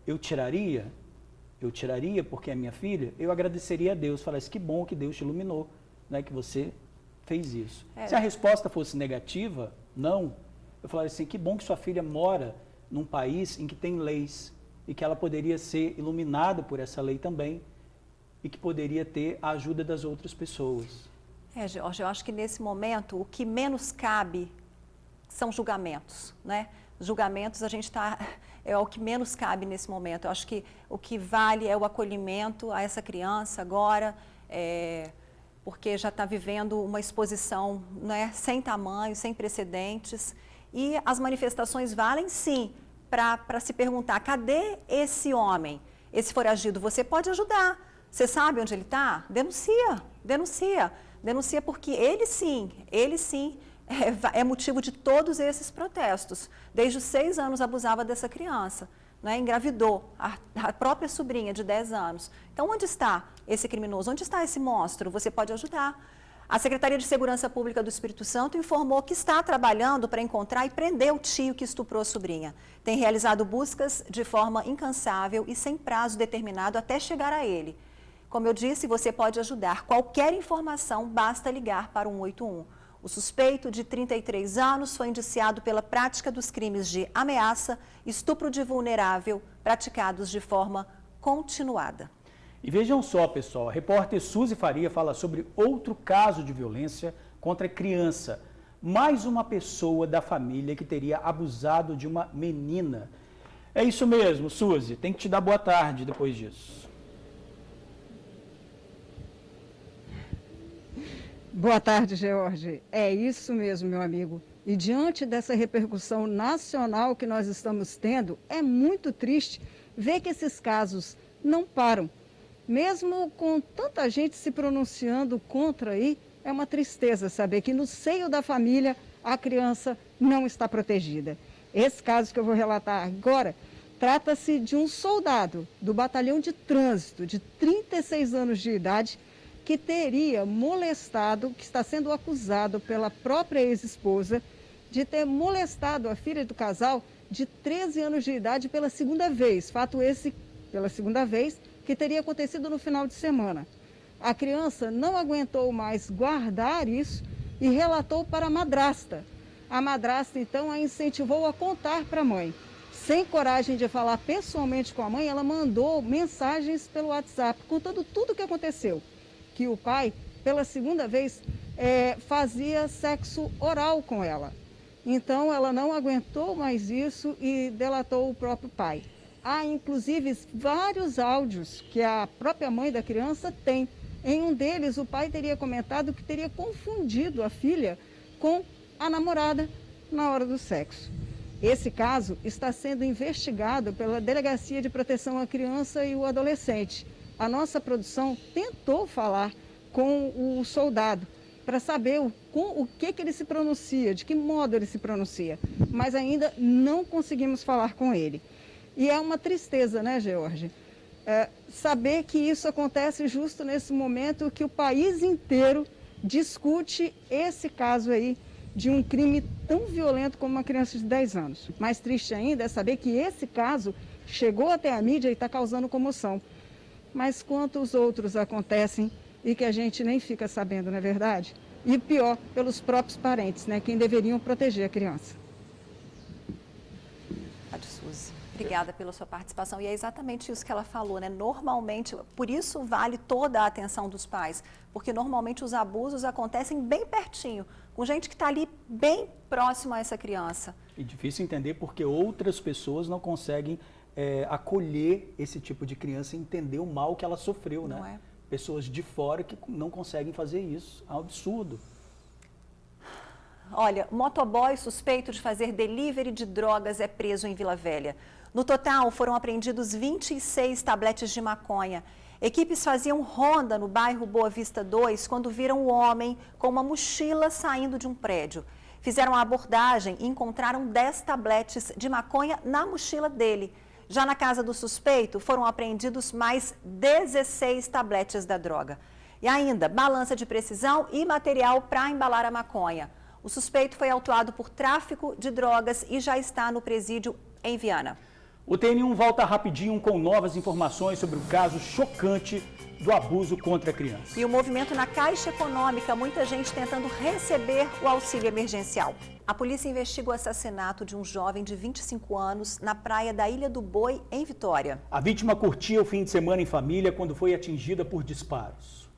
Eu tiraria porque é minha filha, eu agradeceria a Deus, falasse que bom que Deus te iluminou, né, que você fez isso. Se a resposta fosse negativa, não, eu falaria assim, que bom que sua filha mora num país em que tem leis e que ela poderia ser iluminada por essa lei também e que poderia ter a ajuda das outras pessoas.
Jorge, eu acho que nesse momento o que menos cabe são julgamentos, né? Julgamentos é o que menos cabe nesse momento. Eu acho que o que vale é o acolhimento a essa criança agora, porque já está vivendo uma exposição, né, sem tamanho, sem precedentes. E as manifestações valem sim para se perguntar, cadê esse homem, esse foragido? Você pode ajudar. Você sabe onde ele está? Denuncia, denuncia. Denuncia porque ele sim é motivo de todos esses protestos. Desde os 6 anos abusava dessa criança, né? Engravidou a própria sobrinha de 10 anos. Então, onde está esse criminoso? Onde está esse monstro? Você pode ajudar. A Secretaria de Segurança Pública do Espírito Santo informou que está trabalhando para encontrar e prender o tio que estuprou a sobrinha. Tem realizado buscas de forma incansável e sem prazo determinado até chegar a ele. Como eu disse, você pode ajudar. Qualquer informação, basta ligar para o 181. O suspeito, de 33 anos, foi indiciado pela prática dos crimes de ameaça, estupro de vulnerável, praticados de forma continuada.
E vejam só, pessoal, a repórter Suzy Faria fala sobre outro caso de violência contra criança. Mais uma pessoa da família que teria abusado de uma menina. É isso mesmo, Suzy, tem que te dar boa tarde depois disso.
Boa tarde, George. É isso mesmo, meu amigo. E diante dessa repercussão nacional que nós estamos tendo, é muito triste ver que esses casos não param. Mesmo com tanta gente se pronunciando contra aí, é uma tristeza saber que no seio da família a criança não está protegida. Esse caso que eu vou relatar agora trata-se de um soldado do batalhão de trânsito de 36 anos de idade que teria molestado, que está sendo acusado pela própria ex-esposa de ter molestado a filha do casal de 13 anos de idade pela segunda vez. Fato esse, pela segunda vez, que teria acontecido no final de semana. A criança não aguentou mais guardar isso e relatou para a madrasta. A madrasta, então, a incentivou a contar para a mãe. Sem coragem de falar pessoalmente com a mãe, ela mandou mensagens pelo WhatsApp, contando tudo o que aconteceu. Que o pai, pela segunda vez, fazia sexo oral com ela. Então, ela não aguentou mais isso e delatou o próprio pai. Há, inclusive, vários áudios que a própria mãe da criança tem. Em um deles, o pai teria comentado que teria confundido a filha com a namorada na hora do sexo. Esse caso está sendo investigado pela Delegacia de Proteção à Criança e o Adolescente. A nossa produção tentou falar com o soldado para saber o que ele se pronuncia, de que modo ele se pronuncia, mas ainda não conseguimos falar com ele. E é uma tristeza, né, George? Saber que isso acontece justo nesse momento que o país inteiro discute esse caso aí de um crime tão violento como uma criança de 10 anos. Mais triste ainda é saber que esse caso chegou até a mídia e está causando comoção. Mas quantos outros acontecem e que a gente nem fica sabendo, não é verdade? E pior, pelos próprios parentes, né? Quem deveriam proteger a criança.
Suzy, obrigada pela sua participação. E é exatamente isso que ela falou, né? Normalmente, por isso vale toda a atenção dos pais, porque normalmente os abusos acontecem bem pertinho, com gente que está ali bem próximo a essa criança.
E difícil entender porque outras pessoas não conseguem acolher esse tipo de criança e entender o mal que ela sofreu, né? Não é? Pessoas de fora que não conseguem fazer isso. É um absurdo.
Olha, motoboy suspeito de fazer delivery de drogas é preso em Vila Velha. No total, foram apreendidos 26 tabletes de maconha. Equipes faziam ronda no bairro Boa Vista 2 quando viram o homem com uma mochila saindo de um prédio. Fizeram a abordagem e encontraram 10 tabletes de maconha na mochila dele. Já na casa do suspeito, foram apreendidos mais 16 tabletes da droga. E ainda, balança de precisão e material para embalar a maconha. O suspeito foi autuado por tráfico de drogas e já está no presídio em Viana.
O TN1 volta rapidinho com novas informações sobre o caso chocante do abuso contra a criança.
E o movimento na Caixa Econômica, muita gente tentando receber o auxílio emergencial. A polícia investiga o assassinato de um jovem de 25 anos na praia da Ilha do Boi, em Vitória.
A vítima curtia o fim de semana em família quando foi atingida por disparos.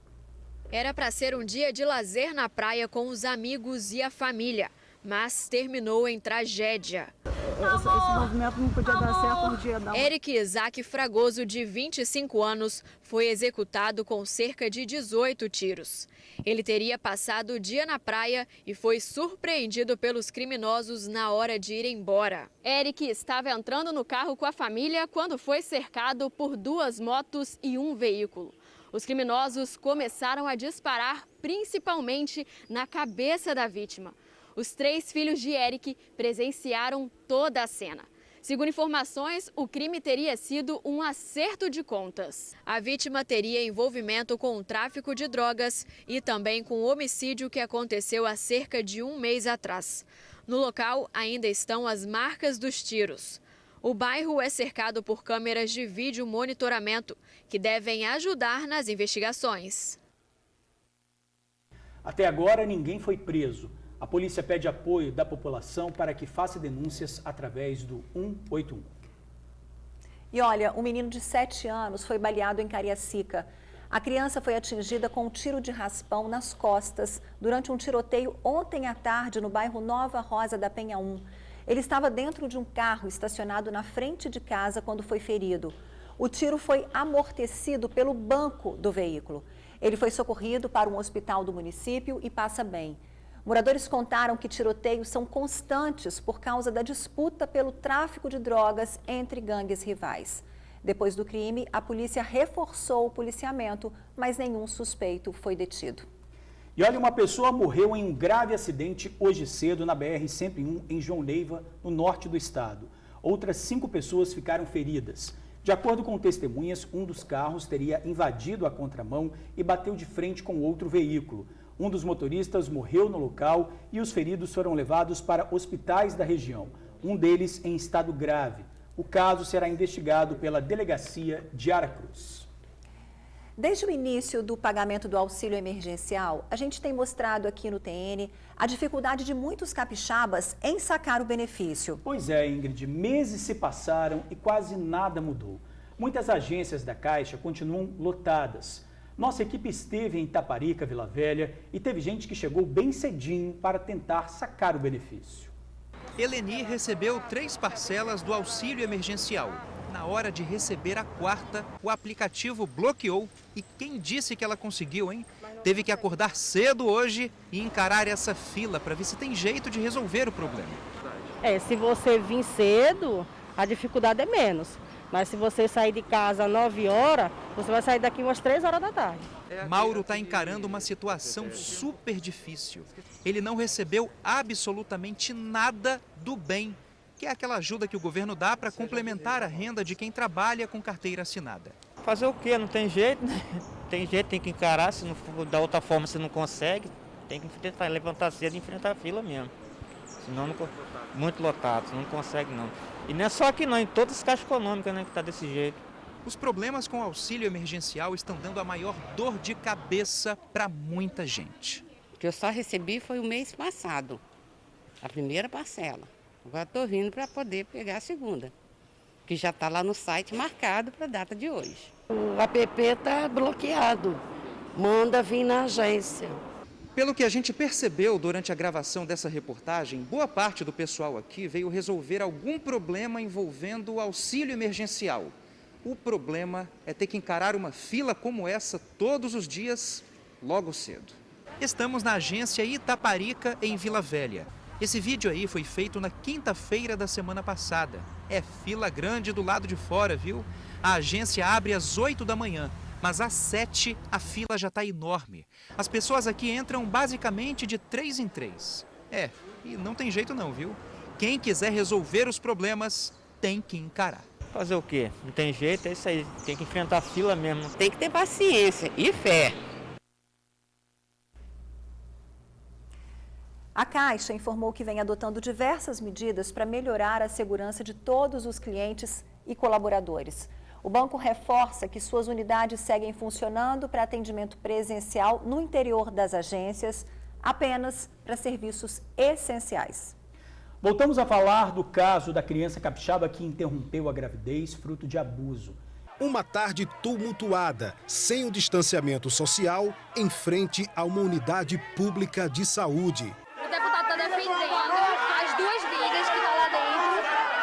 Era para ser um dia de lazer na praia com os amigos e a família, mas terminou em tragédia.
esse movimento não podia dar certo um dia.
Eric Isaac Fragoso, de 25 anos, foi executado com cerca de 18 tiros. Ele teria passado o dia na praia e foi surpreendido pelos criminosos na hora de ir embora. Eric estava entrando no carro com a família quando foi cercado por 2 motos e um veículo. Os criminosos começaram a disparar principalmente na cabeça da vítima. Os 3 filhos de Eric presenciaram toda a cena. Segundo informações, o crime teria sido um acerto de contas. A vítima teria envolvimento com o tráfico de drogas e também com o homicídio que aconteceu há cerca de um mês atrás. No local ainda estão as marcas dos tiros. O bairro é cercado por câmeras de vídeo monitoramento, que devem ajudar nas investigações.
Até agora, ninguém foi preso. A polícia pede apoio da população para que faça denúncias através do 181.
E olha, um menino de 7 anos foi baleado em Cariacica. A criança foi atingida com um tiro de raspão nas costas durante um tiroteio ontem à tarde no bairro Nova Rosa da Penha 1. Ele estava dentro de um carro estacionado na frente de casa quando foi ferido. O tiro foi amortecido pelo banco do veículo. Ele foi socorrido para um hospital do município e passa bem. Moradores contaram que tiroteios são constantes por causa da disputa pelo tráfico de drogas entre gangues rivais. Depois do crime, a polícia reforçou o policiamento, mas nenhum suspeito foi detido.
E olha, uma pessoa morreu em um grave acidente hoje cedo na BR-101 em João Neiva, no norte do estado. Outras 5 pessoas ficaram feridas. De acordo com testemunhas, um dos carros teria invadido a contramão e bateu de frente com outro veículo. Um dos motoristas morreu no local e os feridos foram levados para hospitais da região, um deles em estado grave. O caso será investigado pela Delegacia de Aracruz.
Desde o início do pagamento do auxílio emergencial, a gente tem mostrado aqui no TN a dificuldade de muitos capixabas em sacar o benefício.
Pois é, Ingrid, meses se passaram e quase nada mudou. Muitas agências da Caixa continuam lotadas. Nossa equipe esteve em Itaparica, Vila Velha, e teve gente que chegou bem cedinho para tentar sacar o benefício.
Eleni recebeu 3 parcelas do auxílio emergencial. Na hora de receber a 4ª, o aplicativo bloqueou e quem disse que ela conseguiu, hein? Teve que acordar cedo hoje e encarar essa fila para ver se tem jeito de resolver o problema.
Se você vir cedo, a dificuldade é menos. Mas se você sair de casa às 9 horas, você vai sair daqui umas 3 horas da tarde.
Mauro está encarando uma situação super difícil. Ele não recebeu absolutamente nada do bem, que é aquela ajuda que o governo dá para complementar a renda de quem trabalha com carteira assinada.
Fazer o quê? Não tem jeito, né? Tem jeito, tem que encarar, se não for da outra forma você não consegue, tem que tentar levantar cedo e enfrentar a fila mesmo. Senão, muito lotado, você não consegue não. E não é só aqui não, em todas as caixas econômicas, né, que está desse jeito.
Os problemas com o auxílio emergencial estão dando a maior dor de cabeça para muita gente.
O que eu só recebi foi o mês passado, a primeira parcela. Agora estou vindo para poder pegar a segunda, que já está lá no site marcado para a data de hoje.
O app está bloqueado, manda vir na agência.
Pelo que a gente percebeu durante a gravação dessa reportagem, boa parte do pessoal aqui veio resolver algum problema envolvendo o auxílio emergencial. O problema é ter que encarar uma fila como essa todos os dias, logo cedo. Estamos na agência Itaparica, em Vila Velha. Esse vídeo aí foi feito na quinta-feira da semana passada. É fila grande do lado de fora, viu? A agência abre às 8 da manhã, mas às 7 a fila já está enorme. As pessoas aqui entram basicamente de 3 em 3. E não tem jeito não, viu? Quem quiser resolver os problemas tem que encarar.
Fazer o quê? Não tem jeito, é isso aí. Tem que enfrentar a fila mesmo.
Tem que ter paciência e fé.
A Caixa informou que vem adotando diversas medidas para melhorar a segurança de todos os clientes e colaboradores. O banco reforça que suas unidades seguem funcionando para atendimento presencial no interior das agências, apenas para serviços essenciais.
Voltamos a falar do caso da criança capixaba que interrompeu a gravidez fruto de abuso.
Uma tarde tumultuada, sem o distanciamento social, em frente a uma unidade pública de saúde.
O deputado está defendendo as 2 vidas que estão lá dentro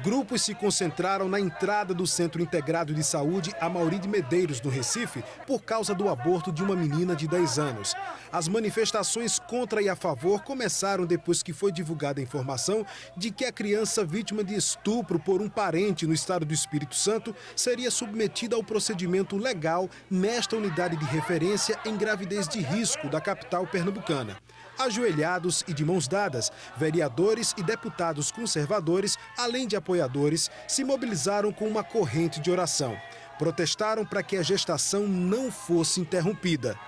grupos se concentraram na entrada do Centro Integrado de Saúde Amaury de Medeiros, no Recife, por causa do aborto de uma menina de 10 anos. As manifestações contra e a favor começaram depois que foi divulgada a informação de que a criança vítima de estupro por um parente no estado do Espírito Santo seria submetida ao procedimento legal nesta unidade de referência em gravidez de risco da capital pernambucana. Ajoelhados e de mãos dadas, vereadores e deputados conservadores, além de apoiadores, se mobilizaram com uma corrente de oração. Protestaram para que a gestação não fosse interrompida.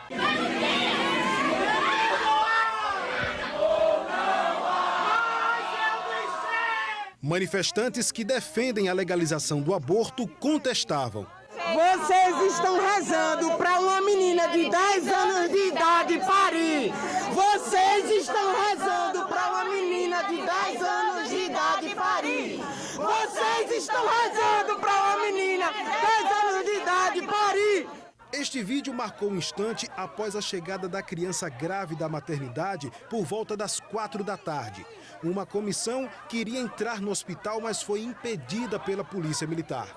Manifestantes que defendem a legalização do aborto contestavam.
Vocês estão rezando para uma menina de 10 anos de idade parir. Vocês estão rezando para uma menina de 10 anos de idade parir. Vocês estão rezando para uma menina de 10 anos de idade parir.
Este vídeo marcou um instante após a chegada da criança grávida à maternidade por volta das 4 da tarde. Uma comissão queria entrar no hospital, mas foi impedida pela polícia militar.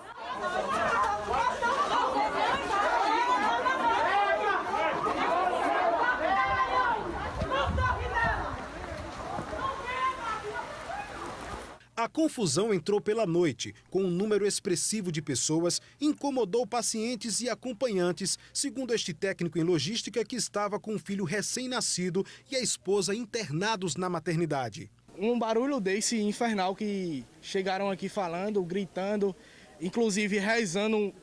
A confusão entrou pela noite, com um número expressivo de pessoas, incomodou pacientes e acompanhantes, segundo este técnico em logística que estava com um filho recém-nascido e a esposa internados na maternidade.
Um barulho desse infernal que chegaram aqui falando, gritando, inclusive rezando,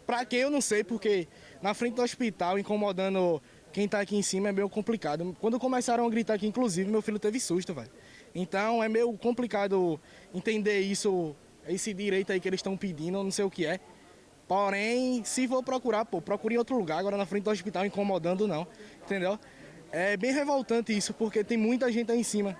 pra quê eu não sei, porque na frente do hospital, incomodando quem tá aqui em cima é meio complicado. Quando começaram a gritar aqui, inclusive, meu filho teve susto, velho. Então é meio complicado entender isso, esse direito aí que eles estão pedindo, eu não sei o que é. Porém, se for procurar, procure em outro lugar, agora na frente do hospital incomodando não, entendeu? É bem revoltante isso, porque tem muita gente aí em cima.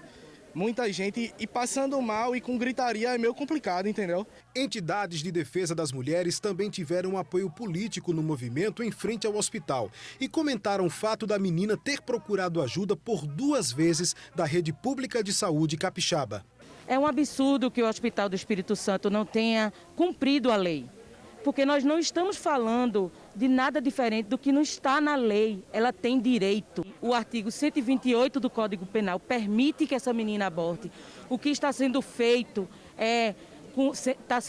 Muita gente e passando mal e com gritaria é meio complicado, entendeu?
Entidades de defesa das mulheres também tiveram apoio político no movimento em frente ao hospital e comentaram o fato da menina ter procurado ajuda por 2 vezes da rede pública de saúde capixaba.
É um absurdo que o Hospital do Espírito Santo não tenha cumprido a lei, porque nós não estamos falando de nada diferente do que não está na lei. Ela tem direito. O artigo 128 do Código Penal permite que essa menina aborte. O que está sendo feito está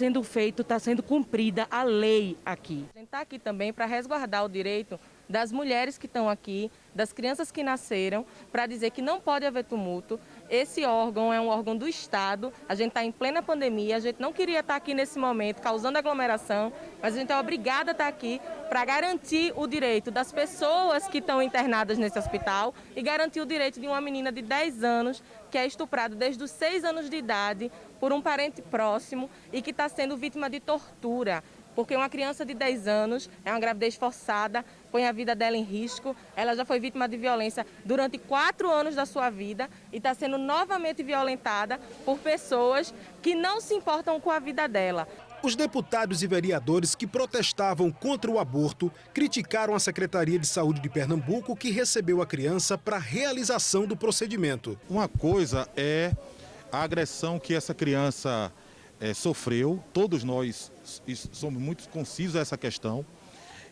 sendo cumprida a lei aqui. A gente está aqui também para resguardar o direito das mulheres que estão aqui, das crianças que nasceram, para dizer que não pode haver tumulto. Esse órgão é um órgão do Estado, a gente está em plena pandemia, a gente não queria estar aqui nesse momento causando aglomeração, mas a gente é obrigada a estar aqui para garantir o direito das pessoas que estão internadas nesse hospital e garantir o direito de uma menina de 10 anos que é estuprada desde os 6 anos de idade por um parente próximo e que está sendo vítima de tortura. Porque uma criança de 10 anos é uma gravidez forçada, põe a vida dela em risco. Ela já foi vítima de violência durante 4 anos da sua vida e está sendo novamente violentada por pessoas que não se importam com a vida dela.
Os deputados e vereadores que protestavam contra o aborto criticaram a Secretaria de Saúde de Pernambuco, que recebeu a criança para a realização do procedimento.
Uma coisa é a agressão que essa criança sofreu. Todos nós somos muito concisos a essa questão.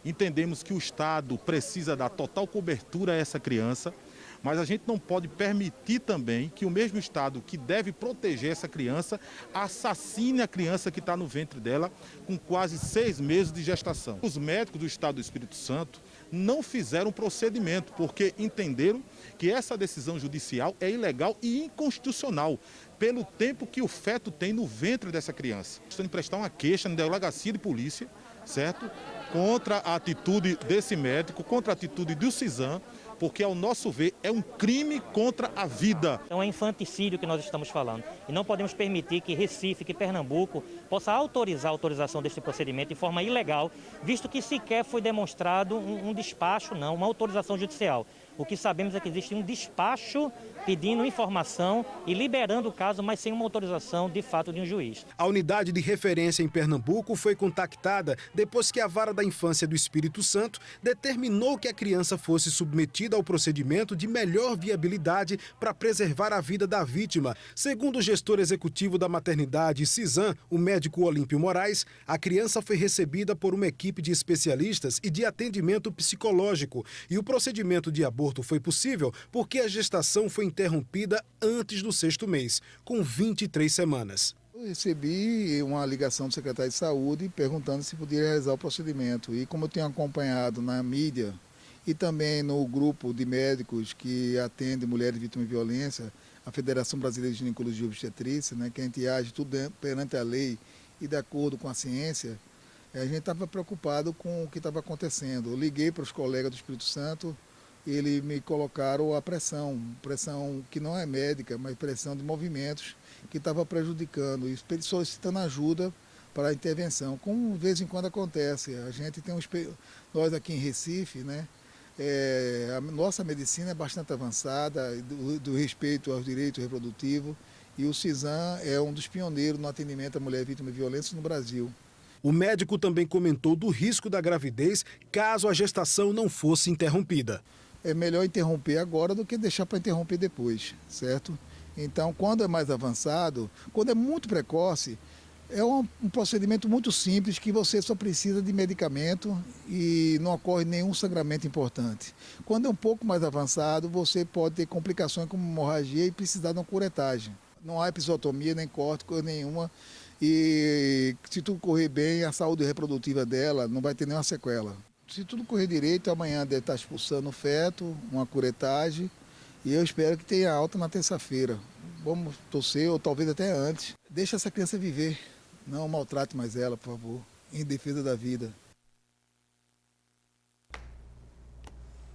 Entendemos que o Estado precisa dar total cobertura a essa criança, mas a gente não pode permitir também que o mesmo Estado que deve proteger essa criança assassine a criança que está no ventre dela com quase 6 meses de gestação. Os médicos do Estado do Espírito Santo não fizeram o procedimento porque entenderam que essa decisão judicial é ilegal e inconstitucional pelo tempo que o feto tem no ventre dessa criança. Estão de prestar uma queixa na delegacia de polícia, certo? Contra a atitude desse médico, contra a atitude do CISAM, porque, ao nosso ver, é um crime contra a vida.
Então é infanticídio que nós estamos falando. E não podemos permitir que Recife, que Pernambuco, possa autorizar a autorização desse procedimento de forma ilegal, visto que sequer foi demonstrado um despacho, não, uma autorização judicial. O que sabemos é que existe um despacho pedindo informação e liberando o caso, mas sem uma autorização de fato de um juiz.
A unidade de referência em Pernambuco foi contactada depois que a Vara da Infância do Espírito Santo determinou que a criança fosse submetida ao procedimento de melhor viabilidade para preservar a vida da vítima. Segundo o gestor executivo da maternidade Cisan, o médico Olímpio Moraes, a criança foi recebida por uma equipe de especialistas e de atendimento psicológico. E o procedimento de aborto foi possível porque a gestação foi interrompida antes do 6º mês, com 23 semanas.
Eu recebi uma ligação do secretário de Saúde perguntando se podia realizar o procedimento. E como eu tenho acompanhado na mídia e também no grupo de médicos que atende mulheres vítimas de violência, a Federação Brasileira de Ginecologia e Obstetrícia, que a gente age tudo perante a lei e de acordo com a ciência, a gente estava preocupado com o que estava acontecendo. Eu liguei para os colegas do Espírito Santo, eles me colocaram a pressão que não é médica, mas pressão de movimentos que estava prejudicando, e solicitando ajuda para a intervenção, como de vez em quando acontece. A gente tem nós aqui em Recife, a nossa medicina é bastante avançada, do respeito aos direitos reprodutivos, e o Cisan é um dos pioneiros no atendimento à mulher vítima de violência no Brasil.
O médico também comentou do risco da gravidez caso a gestação não fosse interrompida.
É melhor interromper agora do que deixar para interromper depois, certo? Então, quando é mais avançado, quando é muito precoce, é um procedimento muito simples que você só precisa de medicamento e não ocorre nenhum sangramento importante. Quando é um pouco mais avançado, você pode ter complicações como hemorragia e precisar de uma curetagem. Não há episiotomia, nem corte, coisa nenhuma. E se tudo correr bem, a saúde reprodutiva dela não vai ter nenhuma sequela. Se tudo correr direito, amanhã deve estar expulsando o feto, uma curetagem, e eu espero que tenha alta na terça-feira. Vamos torcer, ou talvez até antes. Deixa essa criança viver, não maltrate mais ela, por favor, em defesa da vida.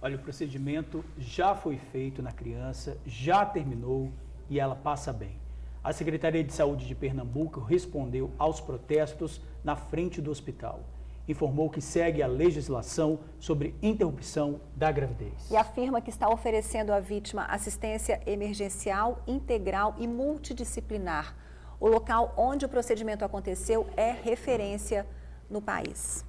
Olha, o procedimento já foi feito na criança, já terminou e ela passa bem. A Secretaria de Saúde de Pernambuco respondeu aos protestos na frente do hospital. Informou que segue a legislação sobre interrupção da gravidez.
E afirma que está oferecendo à vítima assistência emergencial, integral e multidisciplinar. O local onde o procedimento aconteceu é referência no país.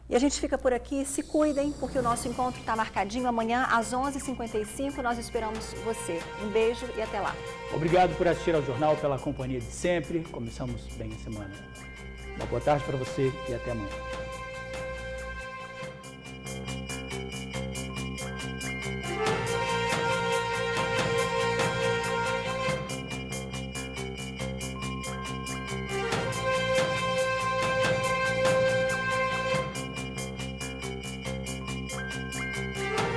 E a gente fica por aqui, se cuidem, porque o nosso encontro está marcadinho amanhã às 11h55. Nós esperamos você. Um beijo e até lá.
Obrigado por assistir ao jornal, pela companhia de sempre. Começamos bem a semana. Uma boa tarde para você e até amanhã.